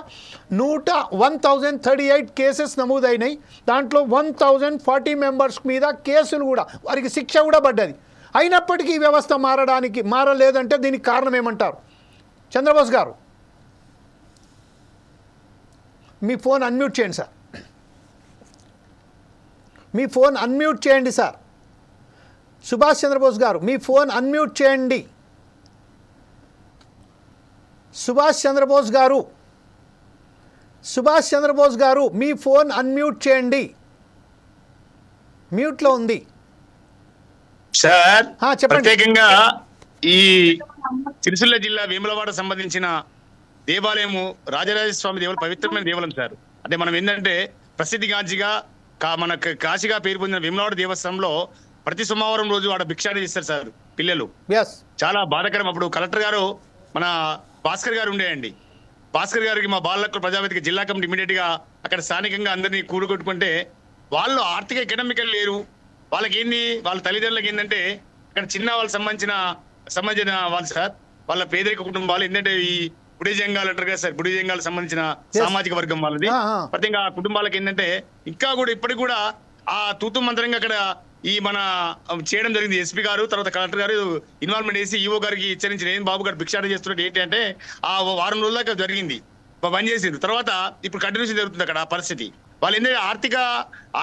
[SPEAKER 1] 1038 కేసెస్ నమోదైనాయి. దాంట్లో 1040 మెంబర్స్ మీద కేసులు కూడా, వారికి శిక్ష కూడా పడ్డది. అయినప్పటికీ ఈ వ్యవస్థ మారలేదంటే దీనికి కారణం ఏమంటారు? చంద్రబోస్ గారు, మీ ఫోన్ అన్మ్యూట్ చేయండి సార్. మీ ఫోన్ అన్మ్యూట్ చేయండి సార్. సుభాష్ చంద్రబోస్ గారు, మీ ఫోన్ అన్మ్యూట్ చేయండి. సుభాష్ చంద్రబోస్ గారు మీ ఫోన్ అన్మ్యూట్ చేయండి, మ్యూట్లో ఉంది
[SPEAKER 3] సార్.
[SPEAKER 1] చెప్పండి.
[SPEAKER 3] ప్రత్యేకంగా ఈ సిరిసిల్ల జిల్లా వేములవాడ సంబంధించిన దేవాలయము రాజరాజస్వామి దేవుడు పవిత్రమైన దేవాలయం సార్. అంటే మనం ఏంటంటే ప్రసిద్ధిగాంచిగా మన కాశీగా పేరు పొందిన వేములవాడ దేవస్థానంలో ప్రతి సోమవారం రోజు వాడు భిక్షాటన చేస్తారు సార్ పిల్లలు. చాలా బాధాకరం. అప్పుడు కలెక్టర్ గారు మన భాస్కర్ గారు ఉండేయండి. భాస్కర్ గారికి మా బాల హక్కుల ప్రజావేదిక జిల్లా కమిటీ ఇమీడియట్ గా అక్కడ స్థానికంగా అందరినీ కూడుకొట్టుకుంటే వాళ్ళు ఆర్థిక ఎకనామికల్ లేరు. వాళ్ళకి ఏంది, వాళ్ళ తల్లిదండ్రులకి ఏంటంటే అక్కడ చిన్న వాళ్ళకి సంబంధించిన వాళ్ళు సార్, వాళ్ళ పేదరిక కుటుంబాలు ఏంటంటే ఈ బుడి జంగాలు అంటారు కదా సార్, బుడి జంగాలకు సంబంధించిన సామాజిక వర్గం వాళ్ళది. ప్రత్యేకంగా ఆ కుటుంబాలకు ఏంటంటే ఇంకా కూడా ఇప్పటికి కూడా ఆ తూతు మంత్రంగా అక్కడ ఈ మన చేయడం జరిగింది. ఎస్పీ గారు తర్వాత కలెక్టర్ గారు ఇన్వాల్వ్మెంట్ చేసి ఈఓ గారికి హెచ్చరించిన ఏం బాబు గారు భిక్షాటన చేస్తున్నట్టు ఏంటి అంటే ఆ వారం రోజుల దాకా జరిగింది, బంద్ చేసింది. తర్వాత ఇప్పుడు కంటిన్యూషన్ జరుగుతుంది అక్కడ ఆ పరిస్థితి. వాళ్ళు ఏంటంటే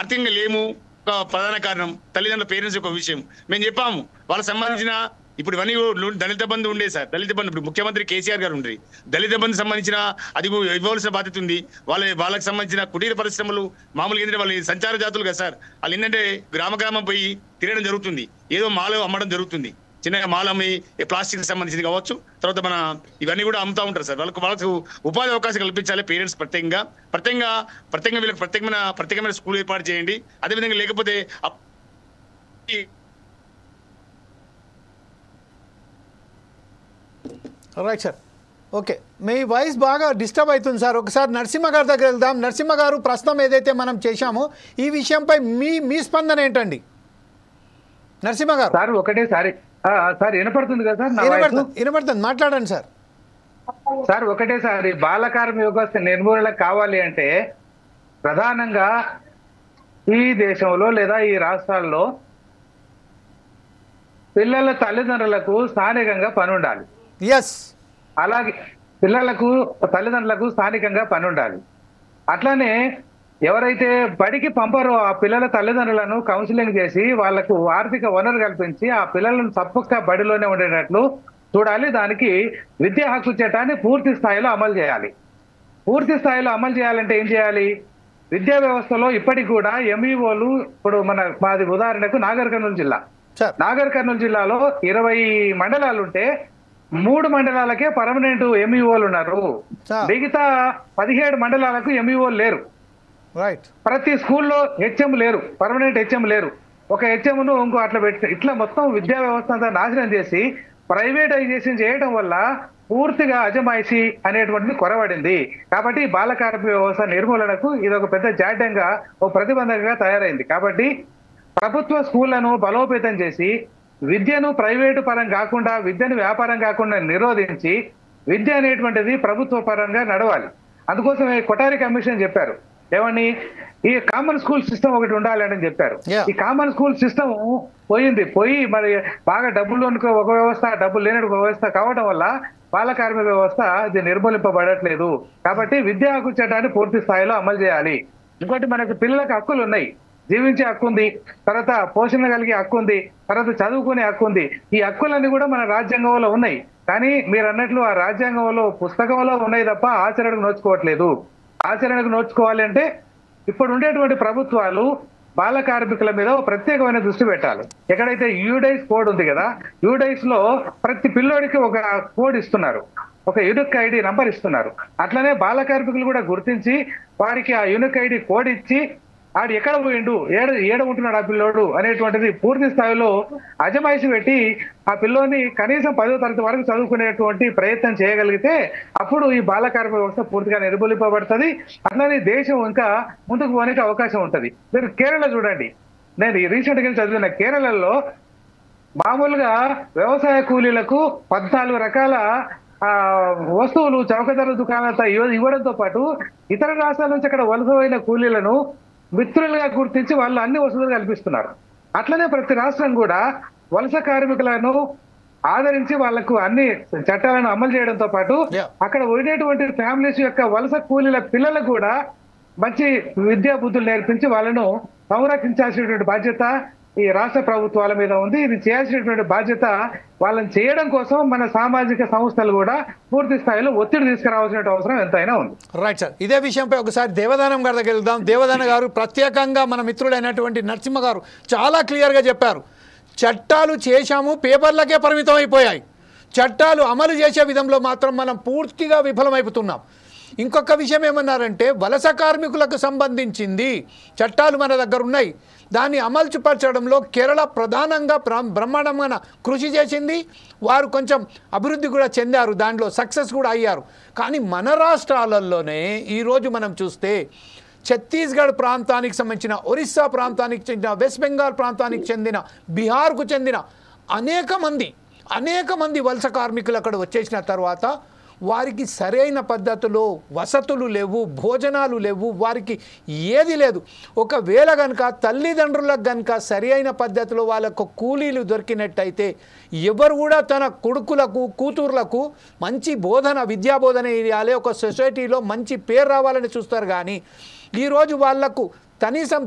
[SPEAKER 3] ఆర్థికంగా లేము. ఒక ప్రధాన కారణం తల్లిదండ్రుల పేరెంట్స్ యొక్క విషయం మేము చెప్పాము. వాళ్ళకి సంబంధించిన ఇప్పుడు ఇవన్నీ దళిత బంధు ఉండే సార్, దళిత బంధు ఇప్పుడు ముఖ్యమంత్రి కేసీఆర్ గారు ఉండ్రి, దళిత బంధు సంబంధించిన అది ఇవ్వవలసిన బాధ్యత ఉంది. వాళ్ళకి సంబంధించిన కుటీర పరిశ్రమలు మామూలుగా ఏంటంటే వాళ్ళు సంచార జాతులు కదా సార్, వాళ్ళు ఏంటంటే గ్రామం పోయి తిరగడం జరుగుతుంది, ఏదో మాలు అమ్మడం జరుగుతుంది, చిన్నగా మాలు అమ్మి ప్లాస్టిక్ సంబంధించింది కావచ్చు, తర్వాత మన ఇవన్నీ కూడా అమ్ముతా ఉంటారు సార్. వాళ్ళకు ఉపాధి అవకాశం కల్పించాలి పేరెంట్స్ ప్రత్యేకంగా వీళ్ళకి ప్రత్యేకమైన స్కూల్ ఏర్పాటు చేయండి. అదేవిధంగా లేకపోతే
[SPEAKER 1] రైట్ సార్, ఓకే. మీ వాయిస్ బాగా డిస్టర్బ్ అవుతుంది సార్. ఒకసారి నరసింహ గారి దగ్గర వెళ్దాం. నరసింహ గారు, ప్రస్తుతం ఏదైతే మనం చేశామో ఈ విషయంపై మీ స్పందన ఏంటండి? నరసింహ గారు.
[SPEAKER 4] సార్ ఒకటేసారి సార్ వినపడుతుంది కదా సార్?
[SPEAKER 1] వినపడుతుంది, మాట్లాడండి సార్.
[SPEAKER 4] సార్ ఒకటేసారి బాలకార్మిక వ్యవస్థ నిర్మూలన కావాలి అంటే ప్రధానంగా ఈ దేశంలో లేదా ఈ రాష్ట్రాల్లో పిల్లల తల్లిదండ్రులకు స్థానికంగా పని ఉండాలి. అలాగే తల్లిదండ్రులకు స్థానికంగా పని ఉండాలి. అట్లానే ఎవరైతే బడికి పంపరో ఆ పిల్లల తల్లిదండ్రులను కౌన్సిలింగ్ చేసి వాళ్లకు ఆర్థిక వనరు కల్పించి ఆ పిల్లలను తప్పక బడిలోనే ఉండేటట్లు చూడాలి. దానికి విద్యా హక్కు చట్టాన్ని పూర్తి స్థాయిలో అమలు చేయాలి. పూర్తి స్థాయిలో అమలు చేయాలంటే ఏం చేయాలి? విద్యా వ్యవస్థలో ఇప్పటికి కూడా ఎంఈఓలు, ఇప్పుడు మాది ఉదాహరణకు నాగర్ కర్నూలు జిల్లాలో 20 మండలాలు ఉంటే 3 మండలాలకే పర్మనెంట్ ఎంఈఓలు ఉన్నారు. మిగతా 17 మండలాలకు ఎంఈఓలు లేరు. ప్రతి స్కూల్లో హెచ్ఎం లేరు, పర్మనెంట్ హెచ్ఎం లేరు. ఒక హెచ్ఎంను ఇంకో అట్లా పెట్టి ఇట్లా మొత్తం విద్యా వ్యవస్థ అంతా నాశనం చేసి ప్రైవేటైజేషన్ చేయడం వల్ల పూర్తిగా అజమాయిషీ అనేటువంటిది కొరవడింది. కాబట్టి బాల కార్మిక వ్యవస్థ నిర్మూలనకు ఇది ఒక పెద్ద జాడ్యంగా, ఒక ప్రతిబంధకంగా తయారైంది. కాబట్టి ప్రభుత్వ స్కూళ్లను బలోపేతం చేసి విద్యను ప్రైవేటు పరం కాకుండా, విద్యను వ్యాపారం కాకుండా నిరోధించి విద్య అనేటువంటిది ప్రభుత్వ పరంగా నడవాలి. అందుకోసమే కొఠారి కమిషన్ చెప్పారు, ఏమని ఈ కామన్ స్కూల్ సిస్టమ్ ఒకటి ఉండాలి అని చెప్పారు. ఈ కామన్ స్కూల్ సిస్టమ్ పోయి మరి బాగా డబ్బులు ఒక వ్యవస్థ, డబ్బులు లేని ఒక వ్యవస్థ కావడం వల్ల బాల కార్మిక వ్యవస్థ ఇది నిర్మూలింపబడట్లేదు. కాబట్టి విద్యా హక్కు చట్టాన్ని పూర్తి స్థాయిలో అమలు చేయాలి. ఇంకోటి మనకు పిల్లలకు హక్కులు ఉన్నాయి, జీవించే హక్కు ఉంది, తర్వాత పోషణ కలిగే హక్కు ఉంది, తర్వాత చదువుకునే హక్కు ఉంది. ఈ హక్కులన్నీ కూడా మన రాజ్యాంగంలో ఉన్నాయి. కానీ మీరు అన్నట్లు ఆ రాజ్యాంగంలో పుస్తకంలో ఉన్నాయి తప్ప ఆచరణకు నోచుకోవట్లేదు. ఆచరణకు నోచుకోవాలి అంటే ఇప్పుడు ఉండేటువంటి ప్రభుత్వాలు బాల కార్మికుల మీద ప్రత్యేకమైన దృష్టి పెట్టాలి. ఎక్కడైతే యూడైస్ కోడ్ ఉంది కదా, యూడైస్ లో ప్రతి పిల్లోడికి ఒక కోడ్ ఇస్తున్నారు, ఒక యూనిక్ ఐడి నంబర్ ఇస్తున్నారు. అట్లనే బాల కార్మికులు కూడా గుర్తించి వారికి ఆ యూనిక్ ఐడి కోడ్ ఇచ్చి ఆడు ఎక్కడ పోయిండు, ఏడ ఉంటున్నాడు ఆ పిల్లోడు అనేటువంటిది పూర్తి స్థాయిలో అజమాయిషి పెట్టి ఆ పిల్లోని కనీసం 10వ తరగతి వరకు చదువుకునేటువంటి ప్రయత్నం చేయగలిగితే అప్పుడు ఈ బాల కార్మిక వ్యవస్థ పూర్తిగా నిర్మూలింపబడుతుంది. అట్లనే దేశం ఇంకా ముందుకు పోనీకి అవకాశం ఉంటుంది. మీరు కేరళ చూడండి, నేను రీసెంట్ గా చదివిన కేరళలో మామూలుగా వ్యవసాయ కూలీలకు 14 రకాల వస్తువులు చౌకధర దుకాణాలతో ఇవ్వడంతో పాటు ఇతర రాష్ట్రాల నుంచి అక్కడ వలసపోయిన కూలీలను మిత్రులుగా గుర్తించి వాళ్ళు అన్ని వసతులు కల్పిస్తున్నారు. అట్లనే ప్రతి రాష్ట్రం కూడా వలస కార్మికులను ఆదరించి వాళ్లకు అన్ని చట్టాలను అమలు చేయడంతో పాటు అక్కడ ఉండేటువంటి ఫ్యామిలీస్ యొక్క వలస కూలీల పిల్లలకు కూడా మంచి విద్యా బుద్ధులు నేర్పించి వాళ్ళను సంరక్షించాల్సినటువంటి బాధ్యత ఈ రాష్ట్ర ప్రభుత్వాల మీద ఉంది. ఇది చేయాల్సినటువంటి బాధ్యత వాళ్ళని చేయడం కోసం మన సామాజిక సంస్థలు కూడా పూర్తి స్థాయిలో ఒత్తిడి తీసుకురావాల్సిన అవసరం ఎంతైనా ఉంది.
[SPEAKER 1] రైట్ సార్, ఇదే విషయంపై ఒకసారి దేవదానం గారి దగ్గర వెళ్దాం. దేవదాన గారు ప్రత్యేకంగా మన మిత్రుడైనటువంటి నరసింహ గారు చాలా క్లియర్గా చెప్పారు. చట్టాలు చేశాము, పేపర్లకే పరిమితం అయిపోయాయి. చట్టాలు అమలు చేసే విధంలో మాత్రం మనం పూర్తిగా విఫలమైపోతున్నాం. ఇంకొక విషయం ఏమన్నారంటే వలస కార్మికులకు సంబంధించింది చట్టాలు మన దగ్గర ఉన్నాయి, దాన్ని అమలుపరచడంలో కేరళ ప్రధానంగా బ్రహ్మాండమైన కృషి చేసింది. వారు కొంచెం అభివృద్ధి కూడా చెందారు, దాంట్లో సక్సెస్ కూడా అయ్యారు. కానీ మన రాష్ట్రాలలోనే ఈరోజు మనం చూస్తే ఛత్తీస్గఢ్ ప్రాంతానికి సంబంధించిన, ఒరిస్సా ప్రాంతానికి చెందిన, వెస్ట్ బెంగాల్ ప్రాంతానికి చెందిన, బీహార్కు చెందిన అనేక మంది వలస కార్మికులు అక్కడ వచ్చేసిన తర్వాత వారికి సరైన పద్ధతిలో వసతులు లేవు, భోజనాలు లేవు, వారికి ఏది లేదు. ఒకవేళ కనుక తల్లిదండ్రులకు కనుక సరైన పద్ధతిలో వాళ్ళకు కూలీలు దొరికినట్టయితే ఎవరు కూడా తన కొడుకులకు కూతుర్లకు మంచి విద్యా బోధన ఇవ్వాలి, ఒక సొసైటీలో మంచి పేరు రావాలని చూస్తారు. కానీ ఈరోజు వాళ్లకు కనీసం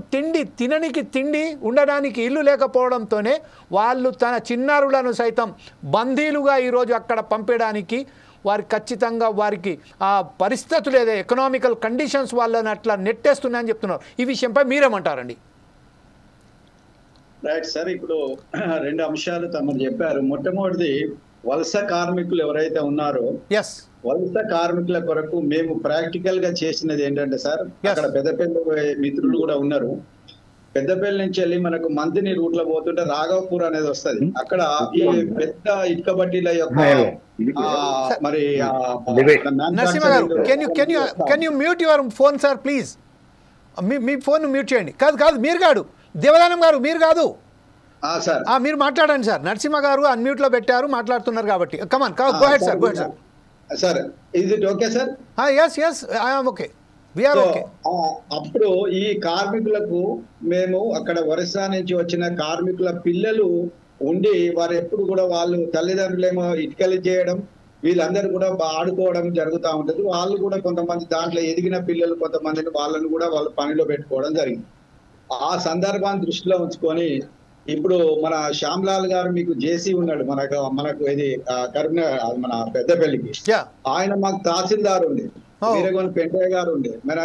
[SPEAKER 1] తినడానికి తిండి, ఉండడానికి ఇల్లు లేకపోవడంతోనే వాళ్ళు తన చిన్నారులను సైతం బందీలుగా ఈరోజు అక్కడ పంపడానికి వారికి ఖచ్చితంగా వారికి ఆ పరిస్థితులు ఏదో ఎకనామికల్ కండిషన్స్ వాళ్ళని అట్లా నెట్టేస్తున్నాయని చెప్తున్నారు. ఈ విషయంపై మీరేమంటారండి?
[SPEAKER 2] రైట్ సార్, ఇప్పుడు 2 అంశాలు తమరు చెప్పారు. మొట్టమొదటిది వలస కార్మికులు ఎవరైతే ఉన్నారో వలస కార్మికుల కొరకు మేము ప్రాక్టికల్ గా చేసినది ఏంటంటే సార్, అక్కడ పెద్దపల్లి మిత్రులు కూడా ఉన్నారు. పెద్దపల్లి నుంచి వెళ్ళి మనకు మంతిని రూట్ లో పోతుంటే రాఘవపూర్ అనేది వస్తుంది. అక్కడ ఈ పెద్ద ఇటుక బట్టీల యొక్క మరి
[SPEAKER 1] నరసింహ గారు, can you mute your phone sir please? Me phone mute చేయండి. కాదు మీరు కాదు, దేవదానం గారు మీరు కాదు
[SPEAKER 2] సార్,
[SPEAKER 1] మీరు మాట్లాడండి సార్. నరసింహ గారు అన్మ్యూట్ లో పెట్టారు, మాట్లాడుతున్నారు కాబట్టి come on go ahead sir.
[SPEAKER 2] Sir ఇది okay sir?
[SPEAKER 1] yes I am okay.
[SPEAKER 2] అప్పుడు ఈ కార్మికులకు మేము అక్కడ ఒరిస్సా నుంచి వచ్చిన కార్మికుల పిల్లలు ఉండి వారు ఎప్పుడు కూడా వాళ్ళు తల్లిదండ్రులేమో ఇటుకలు చేయడం, వీళ్ళందరూ కూడా ఆడుకోవడం జరుగుతూ ఉంటుంది. వాళ్ళు కూడా కొంతమంది దాంట్లో ఎదిగిన పిల్లలు కొంతమందిని వాళ్ళని కూడా వాళ్ళ పనిలో పెట్టుకోవడం జరిగింది. ఆ సందర్భాన్ని దృష్టిలో ఉంచుకొని ఇప్పుడు మన శ్యామ్లాల్ గారు మీకు జేసీ ఉన్నాడు, మనకు ఇది కరీంనగర్ మన పెద్దపల్లికి, ఆయన మాకు తహసీల్దార్ ఉండే, వీరగొని పెంటయ్య గారు ఉండే, మన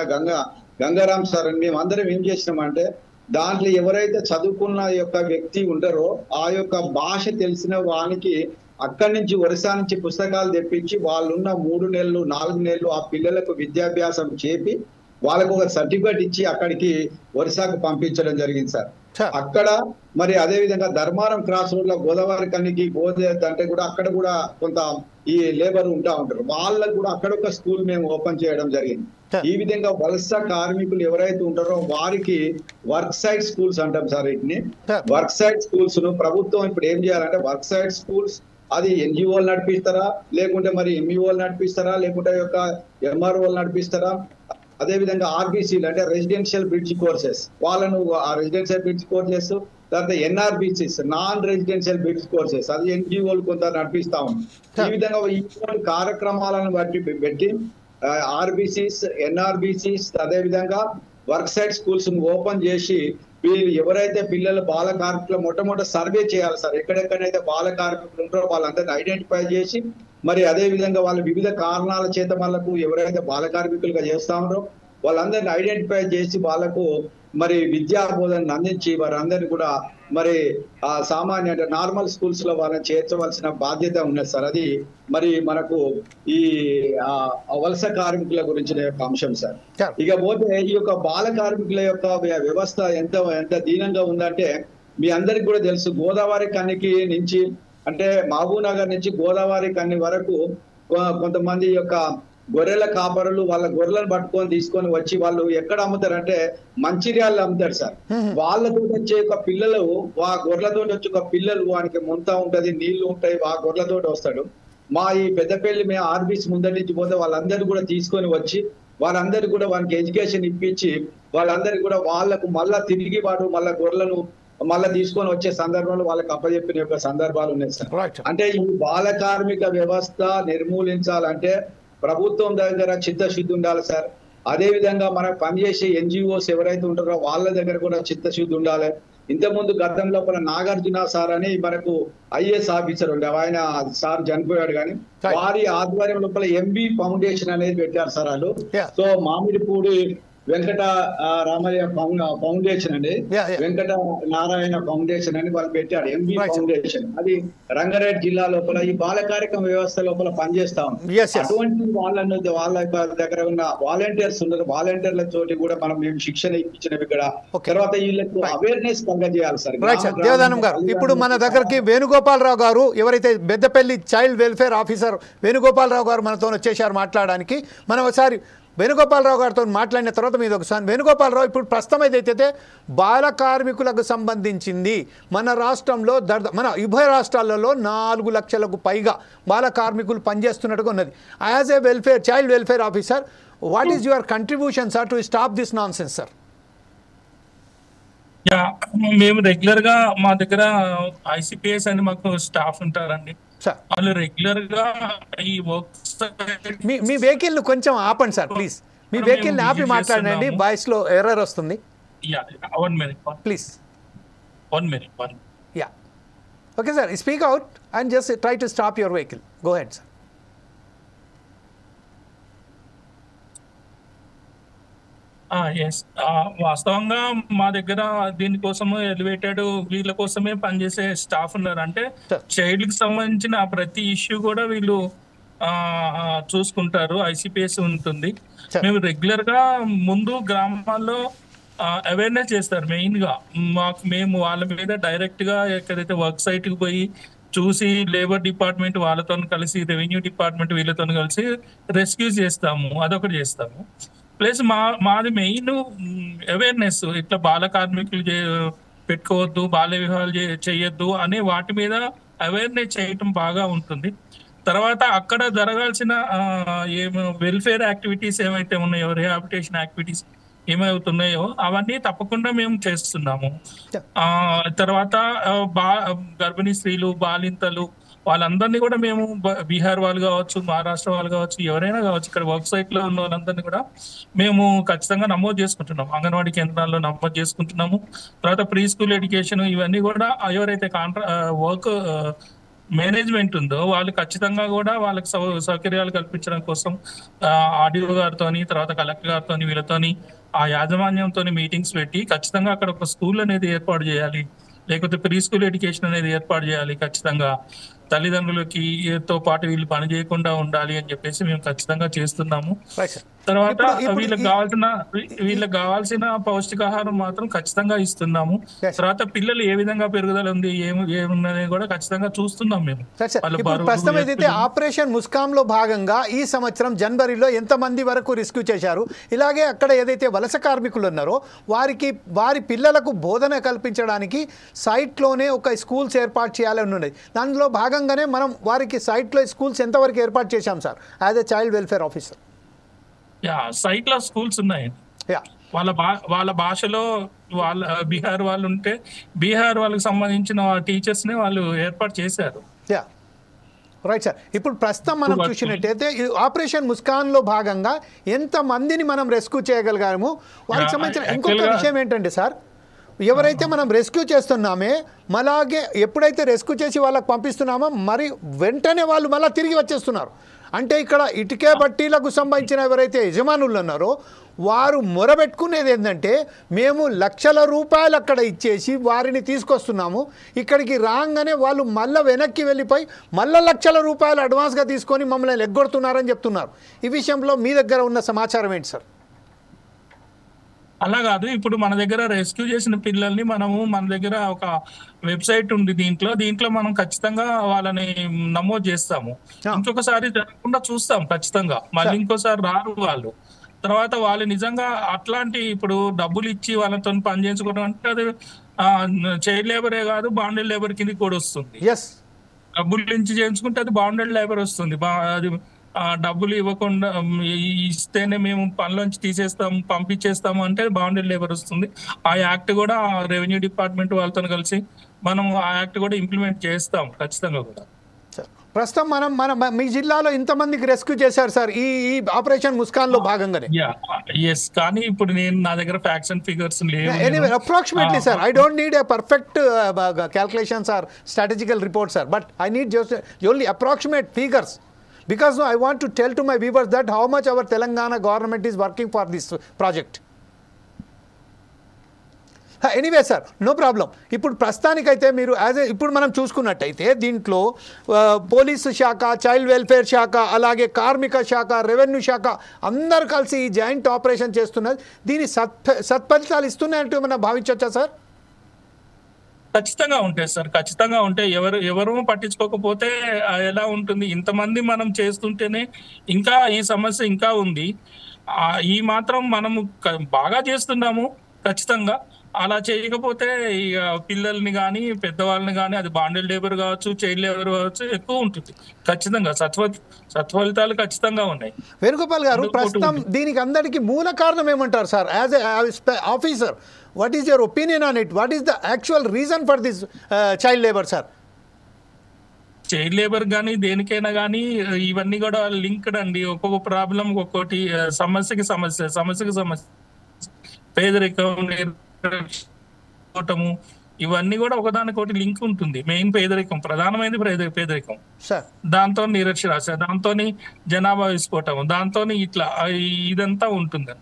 [SPEAKER 2] గంగారాం సార్ అని మేము అందరం ఏం చేసినామంటే దాంట్లో ఎవరైతే చదువుకున్న యొక్క వ్యక్తి ఉంటారో ఆ యొక్క భాష తెలిసిన వానికి అక్కడి నుంచి ఒరిస్సా నుంచి పుస్తకాలు తెప్పించి వాళ్ళున్న 3 నెలలు 4 నెలలు ఆ పిల్లలకు విద్యాభ్యాసం చేపి వాళ్ళకు ఒక సర్టిఫికేట్ ఇచ్చి అక్కడికి ఒరిస్సాకు పంపించడం జరిగింది సార్. అక్కడ మరి అదే విధంగా ధర్మారం క్రాస్ రోడ్ లో గోదావరి కనికి అంటే కూడా అక్కడ కూడా కొంత ఈ లేబర్ ఉంటా ఉంటారు, వాళ్ళకు కూడా అక్కడ ఒక స్కూల్ మేము ఓపెన్ చేయడం జరిగింది. ఈ విధంగా వలస కార్మికులు ఎవరైతే ఉంటారో వారికి వర్క్ సైట్ స్కూల్స్ అంటాం సార్. వీటిని వర్క్ సైట్ స్కూల్స్ ను ప్రభుత్వం ఇప్పుడు ఏం చేయాలంటే వర్క్ సైట్ స్కూల్స్ అది ఎన్జిఓలు నడిపిస్తారా, లేకుంటే మరి ఎంఈఓలు నడిపిస్తారా, లేకుంటే యొక్క ఎంఆర్ఓలు నడిపిస్తారా, అదేవిధంగా ఆర్బీసీలు అంటే రెసిడెన్షియల్ బ్రిడ్జ్ కోర్సెస్ వాళ్ళను ఆ రెసిడెన్షియల్ బ్రిడ్జ్ కోర్సెస్, తర్వాత ఎన్ఆర్బిసిస్ నాన్ రెసిడెన్షియల్ బ్రిడ్జ్ కోర్సెస్ అది ఎన్జిఓలు కొంత నడిపిస్తా ఉంది. ఈ విధంగా ఈ కార్యక్రమాలను పెట్టి ఆర్బీసీస్, ఎన్ఆర్బిసిస్ అదేవిధంగా వర్క్ సైట్ స్కూల్స్ ఓపెన్ చేసి వీళ్ళు ఎవరైతే పిల్లలు బాల కార్మికులు మొట్టమొదటి సర్వే చేయాలి సార్. ఎక్కడెక్కడైతే బాల కార్మికులు ఉంటారో వాళ్ళందరినీ ఐడెంటిఫై చేసి మరి అదే విధంగా వాళ్ళ వివిధ కారణాల చేత వాళ్ళకు ఎవరైతే బాల కార్మికులుగా చేస్తా ఉన్నారో వాళ్ళందరినీ ఐడెంటిఫై చేసి వాళ్ళకు మరి విద్యా బోధనను అందించి వారందరినీ కూడా మరి ఆ సామాన్య అంటే నార్మల్ స్కూల్స్ లో వాళ్ళని చేర్చవలసిన బాధ్యత ఉన్నది సార్. అది మరి మనకు ఈ వలస కార్మికుల గురించిన యొక్క అంశం సార్. ఇక పోతే ఈ యొక్క బాల కార్మికుల యొక్క వ్యవస్థ ఎంత దీనంగా ఉందంటే మీ అందరికి కూడా తెలుసు. గోదావరి కనికి నుంచి అంటే మహబూబ్ నగర్ నుంచి గోదావరి కన్ని వరకు కొంతమంది యొక్క గొర్రెల కాపరులు వాళ్ళ గొర్రెలను పట్టుకొని తీసుకొని వచ్చి వాళ్ళు ఎక్కడ అమ్ముతారంటే మంచిర్యాలలో అమ్ముతారు సార్. వాళ్ళతో వచ్చే ఒక పిల్లలు ఆ గొర్రెలతో వచ్చే ఒక పిల్లలు వానికి ముంత ఉంటది, నీళ్లు ఉంటాయి, ఆ గొర్రెలతో వస్తాడు. మా ఈ పెద్దపల్లి మేము ఆర్బీసీ ముందరి నుంచి పోతే వాళ్ళందరూ కూడా తీసుకొని వచ్చి వాళ్ళందరూ కూడా వానికి ఎడ్యుకేషన్ ఇప్పించి వాళ్ళందరూ కూడా వాళ్ళకు మళ్ళా తిరిగి వాడు మళ్ళా గొర్రెలను మళ్ళా తీసుకొని వచ్చే సందర్భంలో వాళ్ళకి అప్పచెప్పిన యొక్క సందర్భాలు ఉన్నాయి సార్. అంటే ఈ బాల కార్మిక వ్యవస్థ నిర్మూలించాలంటే ప్రభుత్వం దగ్గర చిత్తశుద్ధి ఉండాలి సార్. అదే విధంగా మనకు పనిచేసే ఎన్జిఓస్ ఎవరైతే ఉంటారో వాళ్ళ దగ్గర కూడా చిత్తశుద్ధి ఉండాలి. ఇంతకుముందు గతంలో మన నాగార్జున సార్ అని మనకు ఐఏఎస్ ఆఫీసర్ ఉండే ఆయన సార్ చనిపోయాడు కానీ వారి ఆధ్వర్యం లోపల ఎంబీ ఫౌండేషన్ అనేది పెట్టారు సార్ వాళ్ళు. సో మామిడిపూడి వెంకట రామయ్య ఫౌండేషన్ అండి, వెంకట నారాయణ ఫౌండేషన్ అని వాళ్ళు పెట్టారు ఎంబీ ఫౌండేషన్. అది రంగారెడ్డి జిల్లా లోపల ఈ బాల కార్యక్రమ వ్యవస్థ లోపల పనిచేస్తా ఉంది. అటువంటి వాళ్ళ దగ్గర ఉన్న వాలంటీర్స్ ఉన్నారు, వాలంటీర్ల తోటి కూడా మనం మేము శిక్షణ ఇప్పించినవి ఇక్కడ. తర్వాత వీళ్ళకు అవేర్నెస్ కలగజేయాలి సార్.
[SPEAKER 1] దేవదానం గారు, ఇప్పుడు మన దగ్గరికి వేణుగోపాలరావు గారు ఎవరైతే Peddapalli child welfare officer Venugopala Rao గారు మనతో వచ్చేసారు మాట్లాడడానికి. మనం ఒకసారి వేణుగోపాలరావు గారితో మాట్లాడిన తర్వాత మీద ఒకసారి వేణుగోపాలరావు ఇప్పుడు ప్రస్తుతం ఏదైతే బాల కార్మికులకు సంబంధించింది మన రాష్ట్రంలో మన ఉభయ రాష్ట్రాలలో 4 లక్షలకు పైగా బాల కార్మికులు పనిచేస్తున్నట్టుగా ఉన్నది. As a child welfare officer, what is your contribution sir to stop this non sense sir?
[SPEAKER 5] మేము రెగ్యులర్ గా మా దగ్గర ఐసిపిఎస్ అని మాకు స్టాఫ్ ఉంటారండి. వాళ్ళు రెగ్యులర్ గా ఈ వర్క్
[SPEAKER 1] మీ వెహికల్ కొంచెం ఆపండి సార్ ప్లీజ్. మీ వెహికల్ ఆపి మాట్లాడండి, వాయిస్ లో ఎర్రర్ వస్తుంది. Please
[SPEAKER 5] 1 minute.
[SPEAKER 1] Yeah okay sir, speak out and just try to stop your vehicle. Go ahead sir.
[SPEAKER 5] వాస్తవంగా మా దగ్గర దీనికోసం ఎలివేటెడ్ వీళ్ళ కోసమే పనిచేసే స్టాఫ్ ఉన్నారు. అంటే చైల్డ్ కి సంబంధించిన ప్రతి ఇష్యూ కూడా వీళ్ళు చూసుకుంటారు. ఐసిపిఎస్ ఉంటుంది. మేము రెగ్యులర్ గా ముందు గ్రామాల్లో అవేర్నెస్ చేస్తారు. మెయిన్ గా మేము వాళ్ళ మీద డైరెక్ట్ గా ఎక్కడైతే వర్క్ సైట్ కి పోయి చూసి లేబర్ డిపార్ట్మెంట్ వాళ్ళతో కలిసి రెవెన్యూ డిపార్ట్మెంట్ వీళ్ళతో కలిసి రెస్క్యూ చేస్తాము. అదొకటి చేస్తాము. ప్లస్ మాది మెయిన్ అవేర్నెస్, ఇట్లా బాల కార్మికులు పెట్టుకోవద్దు, బాల్య వివాహాలు చేయొద్దు అనే వాటి మీద అవేర్నెస్ చేయటం బాగా ఉంటుంది. తర్వాత అక్కడ జరగాల్సిన వెల్ఫేర్ యాక్టివిటీస్ ఏమైతే ఉన్నాయో, రిహాబిలిటేషన్ యాక్టివిటీస్ ఏమవుతున్నాయో అవన్నీ తప్పకుండా మేము చేస్తున్నాము. తర్వాత గర్భిణీ స్త్రీలు, బాలింతలు వాళ్ళందరినీ కూడా మేము బీహార్ వాళ్ళు కావచ్చు, మహారాష్ట్ర వాళ్ళు కావచ్చు, ఎవరైనా కావచ్చు, ఇక్కడ వర్క్ సైట్ లో ఉన్న వాళ్ళందరినీ కూడా మేము ఖచ్చితంగా నమోదు చేసుకుంటున్నాము. అంగన్వాడీ కేంద్రాల్లో నమోదు చేసుకుంటున్నాము. తర్వాత ప్రీ స్కూల్ ఎడ్యుకేషన్ ఇవన్నీ కూడా ఎవరైతే వర్క్ మేనేజ్మెంట్ ఉందో వాళ్ళు ఖచ్చితంగా కూడా వాళ్ళకి సౌకర్యాలు కల్పించడం కోసం ఆర్డీఓ గారితోని, తర్వాత కలెక్టర్ గారితోని, వీళ్ళతోని ఆ యాజమాన్యంతో మీటింగ్స్ పెట్టి ఖచ్చితంగా అక్కడ ఒక స్కూల్ అనేది ఏర్పాటు చేయాలి, లేకపోతే ప్రీ స్కూల్ ఎడ్యుకేషన్ అనేది ఏర్పాటు చేయాలి. ఖచ్చితంగా తల్లిదండ్రులకి తో పాటు వీళ్ళు పని చేయకుండా ఉండాలి అని చెప్పేసి మేము ఖచ్చితంగా చేస్తున్నాము. తర్వాత వీళ్ళకి కావాల్సిన పౌష్టికాహారం మాత్రం ఖచ్చితంగా ఇస్తున్నాము. తర్వాత పిల్లలు ఏ విధంగా పెరుగుదల ఉంది ఏమున్నది కూడా ఖచ్చితంగా చూస్తున్నాం మేము.
[SPEAKER 1] ప్రస్తుతం ఏదైతే ఆపరేషన్ ముస్కామ్ లో భాగంగా ఈ సంవత్సరం జనవరిలో ఎంతమంది వరకు రెస్క్యూ చేశారు? ఇలాగే అక్కడ ఏదైతే వలస కార్మికులు ఉన్నారో వారి పిల్లలకు బోధన కల్పించడానికి సైట్లోనే ఒక స్కూల్స్ ఏర్పాటు చేయాలని ఉన్నది. దానిలో భాగంగానే మనం వారికి సైట్లో స్కూల్స్ ఎంతవరకు ఏర్పాటు చేశాం sir as a child welfare officer?
[SPEAKER 5] Site లో స్కూల్స్ ఉన్నాయి. వాళ్ళ భాషలో వాళ్ళ బీహార్ వాళ్ళు ఉంటే బీహార్ వాళ్ళకి సంబంధించిన టీచర్స్ ని వాళ్ళు ఏర్పాటు చేశారు.
[SPEAKER 1] Right sir. ఇప్పుడు ప్రస్తుతం మనం చూసినట్టయితే ఆపరేషన్ ముస్కాన్ లో భాగంగా ఎంత మందిని మనం రెస్క్యూ చేయగలిగాము, వారికి సంబంధించిన ఇంకొక విషయం ఏంటంటే సార్, ఎవరైతే మనం రెస్క్యూ చేస్తున్నామే అలాగే ఎప్పుడైతే రెస్క్యూ చేసి వాళ్ళకి పంపిస్తున్నామో మరి వెంటనే వాళ్ళు మళ్ళీ తిరిగి వచ్చేస్తున్నారు. అంటే ఇక్కడ ఇటుకే బట్టీలకు సంబంధించిన ఎవరైతే యజమానులు ఉన్నారో వారు మొరబెట్టుకునేది ఏంటంటే మేము లక్షల రూపాయలు అక్కడ ఇచ్చేసి వారిని తీసుకొస్తున్నాము, ఇక్కడికి రాగానే వాళ్ళు మళ్ళీ వెనక్కి వెళ్ళిపోయి మళ్ళీ లక్షల రూపాయలు అడ్వాన్స్గా తీసుకొని మమ్మల్ని ఎగ్గొడుతున్నారని చెప్తున్నారు. ఈ విషయంలో మీ దగ్గర ఉన్న సమాచారం ఏంటి సార్?
[SPEAKER 5] అలా కాదు, ఇప్పుడు మన దగ్గర రెస్క్యూ చేసిన పిల్లల్ని మన దగ్గర ఒక వెబ్సైట్ ఉంది, దీంట్లో మనం ఖచ్చితంగా వాళ్ళని నమోదు చేస్తాము. ఇంకొకసారి జరగకుండా చూస్తాం ఖచ్చితంగా, మళ్ళీ ఇంకోసారి రారు వాళ్ళు. తర్వాత వాళ్ళు నిజంగా అట్లాంటి ఇప్పుడు డబ్బులు ఇచ్చి వాళ్ళతో పని చేయించుకోవడం అంటే అది చైల్డ్ లేబరే కాదు, బాండెడ్ లేబర్ కింద కూడా వస్తుంది. డబ్బులు ఇచ్చి చేయించుకుంటే అది బాండెడ్ లేబర్ వస్తుంది. అది డబ్బులు ఇవ్వకుండా ఇస్తేనే మేము పనిలోంచి తీసేస్తాము పంపించేస్తాము అంటే బాండెడ్ లేబర్ వస్తుంది. ఆ యాక్ట్ కూడా రెవెన్యూ డిపార్ట్మెంట్ వాళ్ళతో కలిసి మనం ఆ యాక్ట్ కూడా ఇంప్లిమెంట్ చేస్తాం ఖచ్చితంగా కూడా.
[SPEAKER 1] ప్రస్తుతం మీ జిల్లాలో ఇంతమందికి రెస్క్యూ చేశారు సార్ ఈ ఆపరేషన్ ముస్కాన్ లో భాగంగానే.
[SPEAKER 5] కానీ ఇప్పుడు నా దగ్గర ఫ్యాక్ట్స్ అండ్ ఫిగర్స్ లేవు.
[SPEAKER 1] Anyway, approximately sir, I don't need a perfect calculations or strategical report sir, but I need just only approximate figures, because I want to tell to my viewers that how much our Telangana government is working for this project. Anyway sir, no problem. ఇప్పుడు ప్రస్తుతానికైతే మీరు ఇప్పుడు మనం చూసుకున్నట్టయితే దీంట్లో police శాఖ, child welfare శాఖ, అలాగే కార్మిక శాఖ, రెవెన్యూ శాఖ అందరు కలిసి ఈ జాయింట్ ఆపరేషన్ చేస్తున్నది. దీని సత్ఫలితాలు ఇస్తున్నాయంటూ మనం భావించవచ్చా సార్?
[SPEAKER 5] ఖచ్చితంగా ఉంటాయి సార్, ఖచ్చితంగా ఉంటాయి. ఎవరు పట్టించుకోకపోతే ఎలా ఉంటుంది? ఇంతమంది మనం చేస్తుంటేనే ఇంకా ఈ సమస్య ఇంకా ఉంది. ఈ మాత్రం మనము బాగా చేస్తున్నాము ఖచ్చితంగా. అలా చేయకపోతే ఇక పిల్లల్ని కానీ పెద్దవాళ్ళని కానీ అది బాండెడ్ లేబర్ కావచ్చు, చైల్డ్ లేబర్ కావచ్చు ఎక్కువ ఉంటుంది. ఖచ్చితంగా సత్ఫలితాలు ఖచ్చితంగా ఉన్నాయి.
[SPEAKER 1] వేణుగోపాల్ గారు, ప్రస్తుతం దీనికి అందరికీ మూల కారణం ఏమంటారు sir? As a officer, what is your opinion on it? What is the actual reason for this child labour sir?
[SPEAKER 5] Child labour కానీ దేనికైనా కానీ ఇవన్నీ కూడా లింక్డ్ అండి. ఒక్కొక్క ప్రాబ్లం ఒక్కొక్కటి, సమస్యకి సమస్య పేదరికం, ఇవన్నీ కూడా ఒకదానికొకటి లింక్ ఉంటుంది. మెయిన్ పేదరికం, ప్రధానమైనది పేదరికం, దాంతో నిరక్షరాస్యత, దాంతో జనాభా విస్ఫోటం, దాంతో ఇట్లా ఇదంతా ఉంటుంది.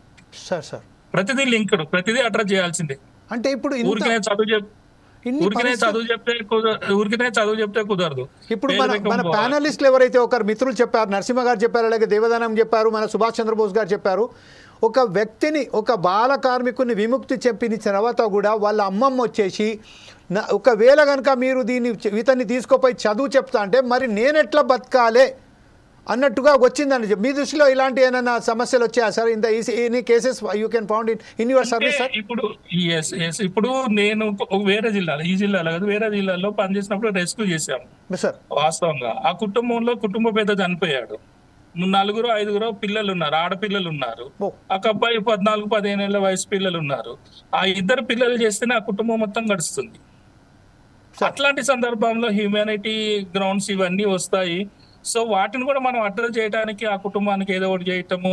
[SPEAKER 5] ప్రతిదీ లింక్డ్, ప్రతిదీ అడ్రస్ చేయాల్సిందే.
[SPEAKER 1] అంటే ఇప్పుడు
[SPEAKER 5] ఊరికే చదువు చెప్తే కుదరదు.
[SPEAKER 1] ఇప్పుడు మన ప్యానలిస్టులు ఎవరైతే ఒకరు మిత్రులు చెప్పారు, నరసింహ గారు చెప్పారు, అలాగే దేవదానం చెప్పారు, మన సుభాష్ చంద్రబోస్ గారు చెప్పారు, ఒక వ్యక్తిని, ఒక బాల కార్మికుని విముక్తి చెప్పిన తర్వాత కూడా వాళ్ళ అమ్మమ్మ వచ్చేసి ఒకవేళ కనుక మీరు ఇతన్ని తీసుకుపోయి చదువు చెప్తా అంటే మరి నేనెట్లా బతకాలే అన్నట్టుగా వచ్చిందని మీ దృష్టిలో ఇలాంటి ఏమైనా సమస్యలు వచ్చాయా sir? Any cases you can found in your service sir?
[SPEAKER 5] ఇప్పుడు నేను వేరే జిల్లాలో, ఈ జిల్లాలో కాదు వేరే జిల్లాలో పనిచేసినప్పుడు రెస్క్యూ చేశాము సార్. వాస్తవంగా ఆ కుటుంబ పెద్ద చనిపోయాడు. 4-5 పిల్లలు ఉన్నారు, ఆడపిల్లలు ఉన్నారు. ఒక అబ్బాయి 14-15 ఏళ్ల వయసు పిల్లలు ఉన్నారు. ఆ 2 పిల్లలు చేస్తేనే ఆ కుటుంబం మొత్తం గడుస్తుంది. అట్లాంటి సందర్భంలో హ్యూమానిటీ గ్రౌండ్స్ ఇవన్నీ వస్తాయి. సో వాటిని కూడా మనం అడ్రస్ చేయడానికి ఆ కుటుంబానికి ఏదో ఒకటి చేయటము,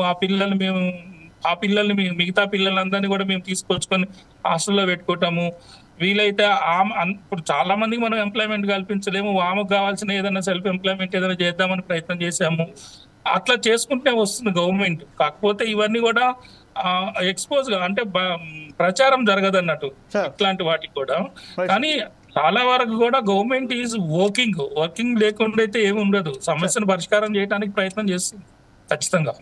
[SPEAKER 5] మిగతా పిల్లలందరినీ కూడా మేము తీసుకొచ్చుకొని హాస్టల్లో పెట్టుకోవటము. వీలైతే ఇప్పుడు చాలా మందికి మనం ఎంప్లాయ్మెంట్ కల్పించలేము, ఆమెకు కావాల్సిన ఏదైనా సెల్ఫ్ ఎంప్లాయ్మెంట్ ఏదైనా చేద్దామని ప్రయత్నం చేశాము. అట్లా చేసుకుంటే వస్తుంది గవర్నమెంట్. కాకపోతే ఇవన్నీ కూడా ఎక్స్పోజ్ గా, అంటే ప్రచారం జరగదు అన్నట్టు ఇట్లాంటి వాటికి కూడా. కానీ చాలా వరకు కూడా గవర్నమెంట్ ఈజ్ వర్కింగ్ లేకుండా అయితే ఏమి ఉండదు. సమస్యను పరిష్కారం చేయడానికి ప్రయత్నం చేస్తుంది ఖచ్చితంగా.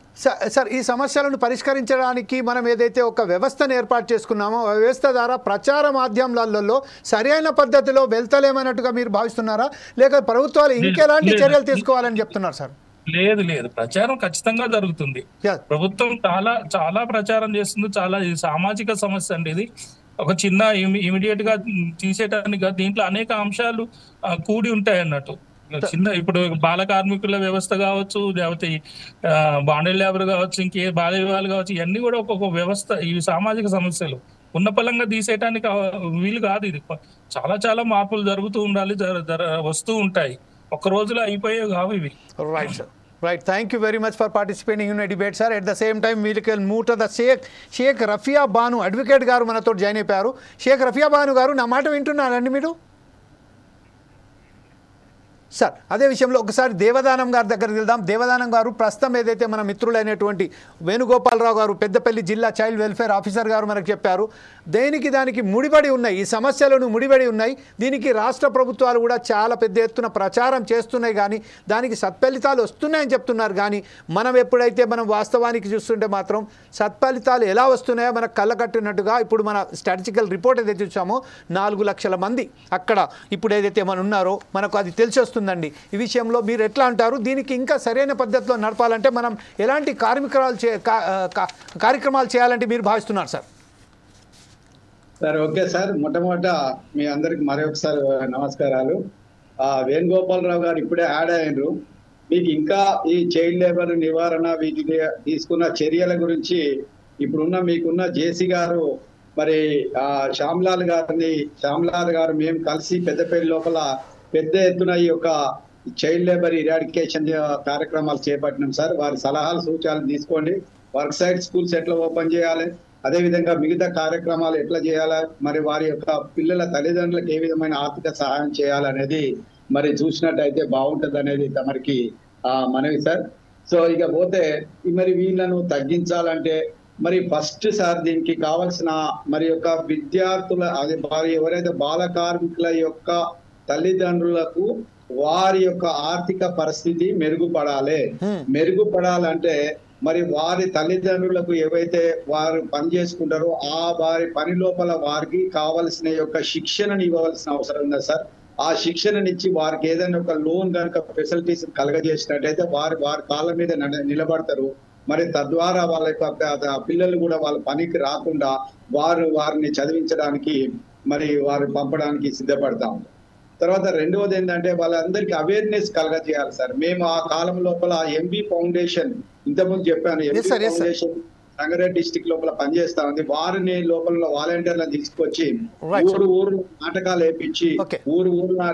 [SPEAKER 1] సార్, ఈ సమస్యలను పరిష్కరించడానికి మనం ఏదైతే ఒక వ్యవస్థను ఏర్పాటు చేసుకున్నామో ఆ వ్యవస్థ ద్వారా ప్రచార మాధ్యమాలలో సరైన పద్ధతిలో వెళ్తలేమన్నట్టుగా మీరు భావిస్తున్నారా, లేక ప్రభుత్వాలు ఇంకెలాంటి చర్యలు తీసుకోవాలని చెప్తున్నారు సార్?
[SPEAKER 5] లేదు, ప్రచారం ఖచ్చితంగా జరుగుతుంది. ప్రభుత్వం చాలా ప్రచారం చేస్తుంది. చాలా సామాజిక సమస్య అండి ఇది. ఒక చిన్న ఇమీడియట్ గా తీసేయడానికి దీంట్లో అనేక అంశాలు కూడి ఉంటాయి అన్నట్టు. చిన్న ఇప్పుడు బాల కార్మికుల వ్యవస్థ కావచ్చు, లేకపోతే బాండెడ్ లేబర్ కావచ్చు, ఇంకే బాల వివాహాలు కావచ్చు, ఇవన్నీ కూడా ఒక్కొక్క వ్యవస్థ, ఇవి సామాజిక సమస్యలు ఉన్న పలంగా తీసేయటానికి వీలు కాదు. ఇది చాలా చాలా మార్పులు జరుగుతూ ఉండాలి, వస్తూ ఉంటాయి. ఒక్క రోజులో అయిపోయేవి కావు ఇవి.
[SPEAKER 1] Right sir, right. Thank you very much for participating in debate sir. At the same time వీళ్ళకి move to the Sheikh Rafia Banu advocate గారు మనతో జాయిన్ అయిపోయారు. షేక్ రఫియా బాను గారు, నా మాట వింటున్నారండి మీరు? సార్, అదే విషయంలో ఒకసారి దేవదానం గారి దగ్గరికి వెళ్దాం. దేవదానం గారు, ప్రస్తుతం ఏదైతే మన మిత్రులైనటువంటి వేణుగోపాలరావు గారు, పెద్దపల్లి జిల్లా చైల్డ్ వెల్ఫేర్ ఆఫీసర్ గారు మనకు చెప్పారు, దానికి ముడిపడి ఉన్నాయి, ఈ సమస్యలను ముడిపడి ఉన్నాయి. దీనికి రాష్ట్ర ప్రభుత్వాలు కూడా చాలా పెద్ద ఎత్తున ప్రచారం చేస్తున్నాయి, కానీ దానికి సత్ఫలితాలు వస్తున్నాయని చెప్తున్నారు. కానీ మనం వాస్తవానికి చూస్తుంటే మాత్రం సత్ఫలితాలు ఎలా వస్తున్నాయో మనకు కళ్ళకట్టినట్టుగా ఇప్పుడు మన స్టాటిస్టికల్ రిపోర్ట్ ఏదైతే చూసామో 4 లక్షల మంది అక్కడ ఇప్పుడు ఏదైతే మనం ఉన్నారో మనకు అది తెలిసి వస్తుందండి. ఈ విషయంలో మీరు ఎట్లా అంటారు? దీనికి ఇంకా సరైన పద్ధతిలో నడపాలంటే మనం ఎలాంటి కార్యక్రమాలు చేయాలంటే మీరు భావిస్తున్నారు సార్?
[SPEAKER 2] Sir, okay sir. మొట్టమొదట మీ అందరికి మరొకసారి నమస్కారాలు. వేణుగోపాలరావు గారు ఇప్పుడే యాడ్ అయ్యారు. మీకు ఇంకా ఈ చైల్డ్ లేబర్ నివారణ వీటికి తీసుకున్న చర్యల గురించి మీకున్న జేసీ గారు, మరి శ్యామ్లాల్ గారు మేము కలిసి పెద్దపల్లి లోపల పెద్ద ఎత్తున ఈ యొక్క చైల్డ్ లేబర్ ఇరాడికేషన్ కార్యక్రమాలు చేపట్టినాం సార్. వారి సలహాలు సూచనలు తీసుకోండి. వర్క్ సైట్ స్కూల్స్ ఎట్లా ఓపెన్ చేయాలి, అదేవిధంగా మిగతా కార్యక్రమాలు ఎట్లా చేయాలి, మరి వారి యొక్క పిల్లల తల్లిదండ్రులకు ఏ విధమైన ఆర్థిక సహాయం చేయాలనేది మరి చూసినట్టయితే బాగుంటుంది అనేది తమరికి మనవి సార్. సో ఇక పోతే మరి వీళ్ళను తగ్గించాలంటే మరి ఫస్ట్ సార్ దీనికి కావాల్సిన మరి యొక్క విద్యార్థుల వారి ఎవరైతే బాల కార్మికుల యొక్క తల్లిదండ్రులకు వారి యొక్క ఆర్థిక పరిస్థితి మెరుగుపడాలంటే మరి వారి తల్లిదండ్రులకు ఏవైతే వారు పని చేసుకుంటారో వారి పని లోపల వారికి కావలసిన యొక్క శిక్షణను ఇవ్వవలసిన అవసరం ఉంది సార్. ఆ శిక్షణనిచ్చి వారికి ఏదైనా ఒక లోన్ కనుక ఫెసిలిటీస్ కలగజేసినట్టయితే వారి కాళ్ళ మీద నిలబడతారు. మరి తద్వారా వాళ్ళ యొక్క పిల్లలు కూడా వాళ్ళ పనికి రాకుండా వారిని చదివించడానికి మరి వారు పంపడానికి సిద్ధపడతాం. తర్వాత రెండవది ఏంటంటే వాళ్ళందరికీ అవేర్నెస్ కలగజేయాలి సార్. మేము ఆ కాలం లోపల ఎంబీ ఫౌండేషన్, ఇంతకుముందు చెప్పాను, ఎంబీ ఫౌండేషన్ రంగారెడ్డి డిస్ట్రిక్ట్ లోపల పనిచేస్తా ఉంది. వారిని లోపల వాలంటీర్లను తీసుకొచ్చి ఊరు నాటకాలు వేయించి, ఊరు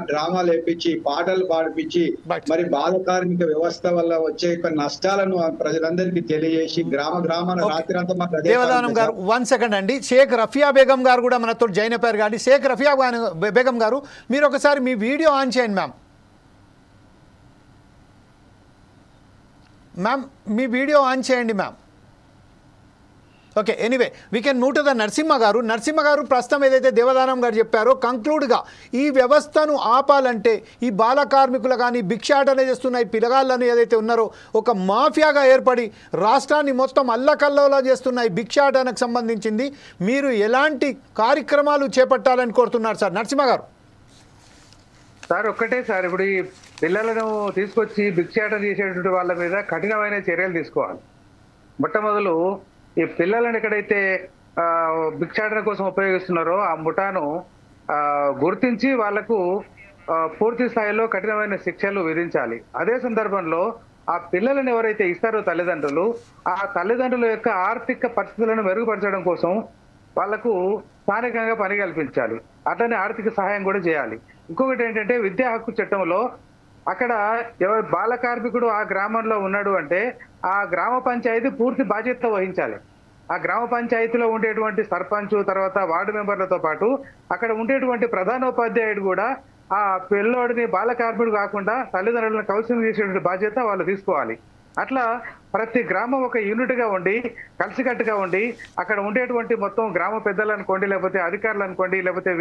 [SPEAKER 2] డ్రామాలు వేయించి, పాటలు పాడిపించి, మరి బాల కార్మిక వ్యవస్థ వల్ల వచ్చే నష్టాలను ప్రజలందరికీ తెలియజేసి గ్రామాల రాత్రి అంతా
[SPEAKER 1] దేవదానం గారు 1 సెకండ్ అండి. షేక్ రఫియా బేగం గారు కూడా మనతో జాయిన్ అయిపోయారు. కానీ షేక్ రఫియా బేగం గారు, మీరు ఒకసారి మీ వీడియో ఆన్ చేయండి మ్యామ్. మీ వీడియో ఆన్ చేయండి ma'am. Okay, anyway we can move to the Narasimha గారు ప్రస్తుతం ఏదైతే దేవదానం గారు చెప్పారో కంక్లూడ్గా ఈ వ్యవస్థను ఆపాలంటే ఈ బాల కార్మికులు కానీ భిక్షాటన చేస్తున్న ఈ పిల్లగాళ్ళని ఏదైతే ఉన్నారో ఒక మాఫియాగా ఏర్పడి రాష్ట్రాన్ని మొత్తం అల్లకల్లోలా చేస్తున్న ఈ భిక్షాటనకు సంబంధించింది మీరు ఎలాంటి కార్యక్రమాలు చేపట్టాలని కోరుతున్నారు సార్? నరసింహ గారు
[SPEAKER 4] సార్, ఒక్కటే సార్, ఇప్పుడు ఈ పిల్లలను తీసుకొచ్చి భిక్షాటన చేసేటువంటి వాళ్ళ మీద కఠినమైన చర్యలు తీసుకోవాలి. మొట్టమొదలు ఈ పిల్లలను ఎక్కడైతే భిక్షాటన కోసం ఉపయోగిస్తున్నారో ఆ ముఠాను గుర్తించి వాళ్లకు పూర్తి స్థాయిలో కఠినమైన శిక్షలు విధించాలి. అదే సందర్భంలో ఆ పిల్లలను ఎవరైతే ఇస్తారో తల్లిదండ్రులు, ఆ తల్లిదండ్రుల యొక్క ఆర్థిక పరిస్థితులను మెరుగుపరచడం కోసం వాళ్లకు స్థానికంగా పని కల్పించాలి. అట్లనే ఆర్థిక సహాయం కూడా చేయాలి. ఇంకొకటి ఏంటంటే విద్యా హక్కు చట్టంలో అక్కడ ఎవరు బాల కార్మికుడు ఆ గ్రామంలో ఉన్నాడు అంటే ఆ గ్రామ పంచాయతీ పూర్తి బాధ్యత వహించాలి. ఆ గ్రామ పంచాయతీలో ఉండేటువంటి సర్పంచ్, తర్వాత వార్డు మెంబర్లతో పాటు అక్కడ ఉండేటువంటి ప్రధానోపాధ్యాయుడు కూడా ఆ పిల్లోడిని బాల కార్మికుడు కాకుండా తల్లిదండ్రులను కౌన్సిలింగ్ చేసేటువంటి బాధ్యత వాళ్ళు తీసుకోవాలి. అట్లా ప్రతి గ్రామం ఒక యూనిట్ గా ఉండి కలిసికట్టుగా ఉండి అక్కడ ఉండేటువంటి మొత్తం గ్రామ పెద్దలు అనుకోండి, లేకపోతే అధికారులు అనుకోండి, లేకపోతే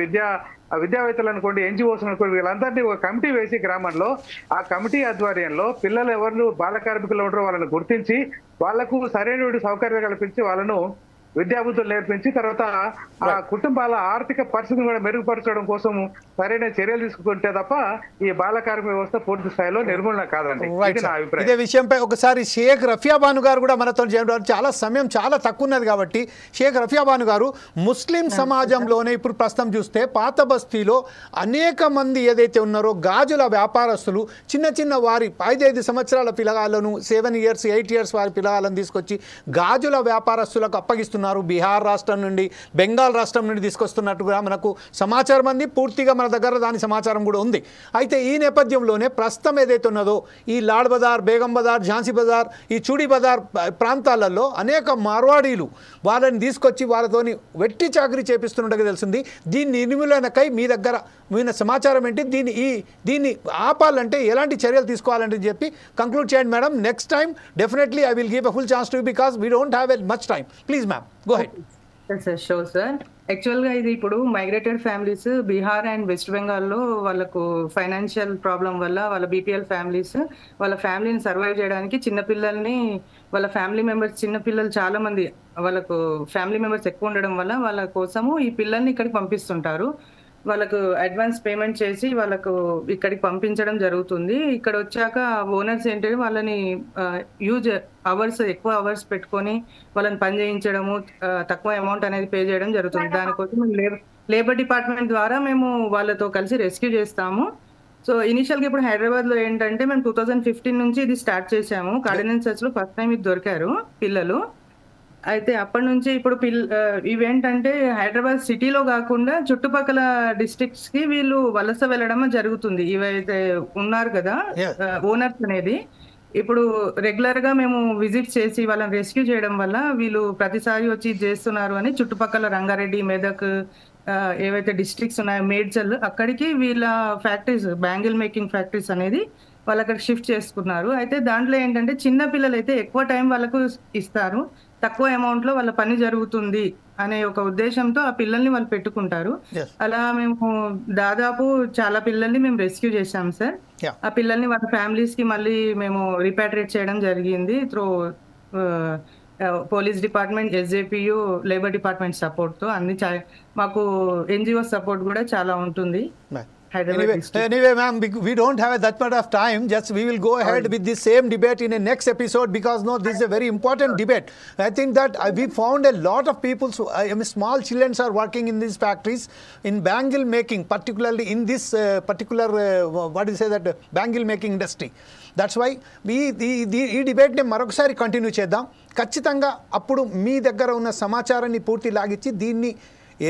[SPEAKER 4] విద్యావేత్తలు అనుకోండి, ఎన్జిఓస్ అనుకోండి, వీళ్ళందరినీ ఒక కమిటీ వేసి గ్రామంలో ఆ కమిటీ ఆధ్వర్యంలో పిల్లలు ఎవరు బాల కార్మికులు ఉంటారో వాళ్ళని గుర్తించి వాళ్లకు సరైన సౌకర్యాలు కల్పించి వాళ్ళను విద్యాబుద్ధులు నేర్పించి తర్వాత ఆ కుటుంబాల ఆర్థిక పరిస్థితిని కూడా మెరుగుపరచడం కోసం సరైన చర్యలు తీసుకుంటే తప్ప ఈ బాల కార్మిక వ్యవస్థ పూర్తి స్థాయిలో నిర్మూలన కాదండి. ఇది నా అభిప్రాయం.
[SPEAKER 1] ఇదే విషయంపై ఒకసారి షేక్ రఫియా బాను గారు కూడా మనతో చేయడం, చాలా సమయం చాలా తక్కువ ఉన్నది కాబట్టి షేక్ రఫియా బాను గారు, ముస్లిం సమాజంలోనే ఇప్పుడు ప్రస్తుతం చూస్తే పాత బస్తీలో అనేక మంది ఏదైతే ఉన్నారో గాజుల వ్యాపారస్తులు చిన్న చిన్న వారి 5-5 సంవత్సరాల పిల్లగాళ్ళను 7 years 8 years వారి పిల్లగాళ్ళను తీసుకొచ్చి గాజుల వ్యాపారస్తులకు అప్పగిస్తున్నారు. బీహార్ రాష్ట్రం నుండి, బెంగాల్ రాష్ట్రం నుండి తీసుకొస్తున్నట్టుగా మనకు సమాచారం అంది. పూర్తిగా మన దగ్గర దాని సమాచారం కూడా ఉంది. అయితే ఈ నేపథ్యంలోనే ప్రస్తుతం ఏదైతే ఉన్నదో ఈ లాడ్ బజార్, బేగం బజార్, ఝాన్సీ బజార్, ఈ చూడి బజార్ ప్రాంతాలలో అనేక మార్వాడీలు వాళ్ళని తీసుకొచ్చి వాళ్ళతోని వెట్టి చాకరీ చేపిస్తున్నట్టుగా తెలిసింది. దీన్ని నిర్మూలనకై మీ దగ్గర విన్న సమాచారం ఏంటి? దీన్ని ఆపాలంటే ఎలాంటి చర్యలు తీసుకోవాలంటే చెప్పి కంక్లూడ్ చేయండి madam. Next time definitely I will give a full chance to you because we don't have a much time. Please ma'am go head.
[SPEAKER 6] Sure sir. యాక్చువల్గా ఇది ఇప్పుడు migrated families Bihar and west బెంగాల్లో వాళ్ళకు ఫైనాన్షియల్ ప్రాబ్లం వల్ల వాళ్ళ BPL families వాళ్ళ ఫ్యామిలీని survive చేయడానికి చిన్నపిల్లల్ని వాళ్ళ ఫ్యామిలీ మెంబర్స్, చిన్నపిల్లలు చాలా మంది వాళ్ళకు ఫ్యామిలీ మెంబర్స్ ఎక్కువ ఉండడం వల్ల వాళ్ళ కోసము ఈ పిల్లల్ని ఇక్కడికి పంపిస్తుంటారు. వాళ్ళకు అడ్వాన్స్ పేమెంట్ చేసి వాళ్ళకు ఇక్కడికి పంపించడం జరుగుతుంది. ఇక్కడ వచ్చాక ఓనర్స్ ఏంటంటే వాళ్ళని యూజ్ అవర్స్, ఎక్కువ అవర్స్ పెట్టుకొని వాళ్ళని పని చేయించడము, తక్కువ అమౌంట్ అనేది పే చేయడం జరుగుతుంది. దానికోసం లేబర్ డిపార్ట్మెంట్ ద్వారా మేము వాళ్ళతో కలిసి రెస్క్యూ చేస్తాము. సో ఇనిషియల్గా ఇప్పుడు హైదరాబాద్లో ఏంటంటే మేము 2015 నుంచి ఇది స్టార్ట్ చేసాము. కార్డినెన్స్ సర్చ్లో ఫస్ట్ టైం ఇది దొరికారు పిల్లలు. అయితే అప్పటి నుంచి ఇప్పుడు ఇవేంటంటే హైదరాబాద్ సిటీలో కాకుండా చుట్టుపక్కల డిస్ట్రిక్ట్స్ కి వీళ్ళు వలస వెళ్ళడం జరుగుతుంది. ఇవైతే ఉన్నారు కదా ఓనర్స్ అనేది, ఇప్పుడు రెగ్యులర్ గా మేము విజిట్ చేసి వాళ్ళని రెస్క్యూ చేయడం వల్ల వీళ్ళు ప్రతిసారి వచ్చి చేస్తున్నారు అని చుట్టుపక్కల రంగారెడ్డి, మెదక్ ఏవైతే డిస్ట్రిక్ట్స్ ఉన్నాయో మేడ్చల్, అక్కడికి వీళ్ళ ఫ్యాక్టరీస్, బ్యాంగిల్ మేకింగ్ ఫ్యాక్టరీస్ అనేది వాళ్ళు అక్కడ షిఫ్ట్ చేసుకున్నారు. అయితే దాంట్లో ఏంటంటే చిన్న పిల్లలు అయితే ఎక్కువ టైం వాళ్ళకు ఇస్తారు, తక్కువ అమౌంట్ లో వాళ్ళ పని జరుగుతుంది అనే ఒక ఉద్దేశంతో ఆ పిల్లల్ని వాళ్ళు పెట్టుకుంటారు. అలా మేము దాదాపు చాలా పిల్లల్ని మేము రెస్క్యూ చేశాం సార్. ఆ పిల్లల్ని వాళ్ళ ఫ్యామిలీస్ కి మళ్ళీ మేము రిపాట్రియేట్ చేయడం జరిగింది through police department, SJPU, labour department support తో. అన్ని మాకు ఎన్జిఓ సపోర్ట్ కూడా చాలా ఉంటుంది.
[SPEAKER 1] Anyway, ma'am, we don't have that much of time. Just we will go ahead with this same debate in a next episode because no, this is a very important debate. I think that we found a lot of people, small children are working in these factories in bangle making, particularly in this particular what do you say, that bangle making industry. That's why ఈ డిబేట్ని మరొకసారి continue చేద్దాం. ఖచ్చితంగా అప్పుడు మీ దగ్గర ఉన్న సమాచారాన్ని పూర్తి లాగిచ్చి దీన్ని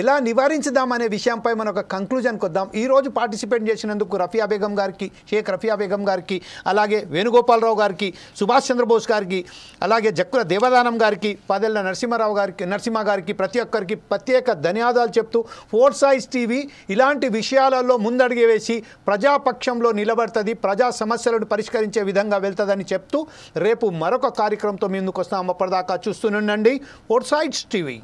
[SPEAKER 1] ఎలా నివారించుదామనే విషయంపై మనం ఒక కంక్లూజన్కి వద్దాం. ఈరోజు పార్టిసిపేట్ చేసినందుకు రఫియా బేగం గారికి, షేక్ రఫియా బేగం గారికి, అలాగే వేణుగోపాలరావు గారికి, సుభాష్ చంద్రబోస్ గారికి, అలాగే జక్కుల దేవదానం గారికి, పదెళ్ల నరసింహ గారికి ప్రతి ఒక్కరికి ప్రత్యేక ధన్యవాదాలు చెప్తూ ఫోర్సైజ్ టీవీ ఇలాంటి విషయాలలో ముందడుగు వేసి ప్రజాపక్షంలో నిలబడుతుంది, ప్రజా సమస్యలను పరిష్కరించే విధంగా వెళ్తుందని చెప్తూ రేపు మరొక కార్యక్రమంతో ముందుకు వస్తాం. అప్పటిదాకా చూస్తూనండి ఫోర్సైజ్ టీవీ.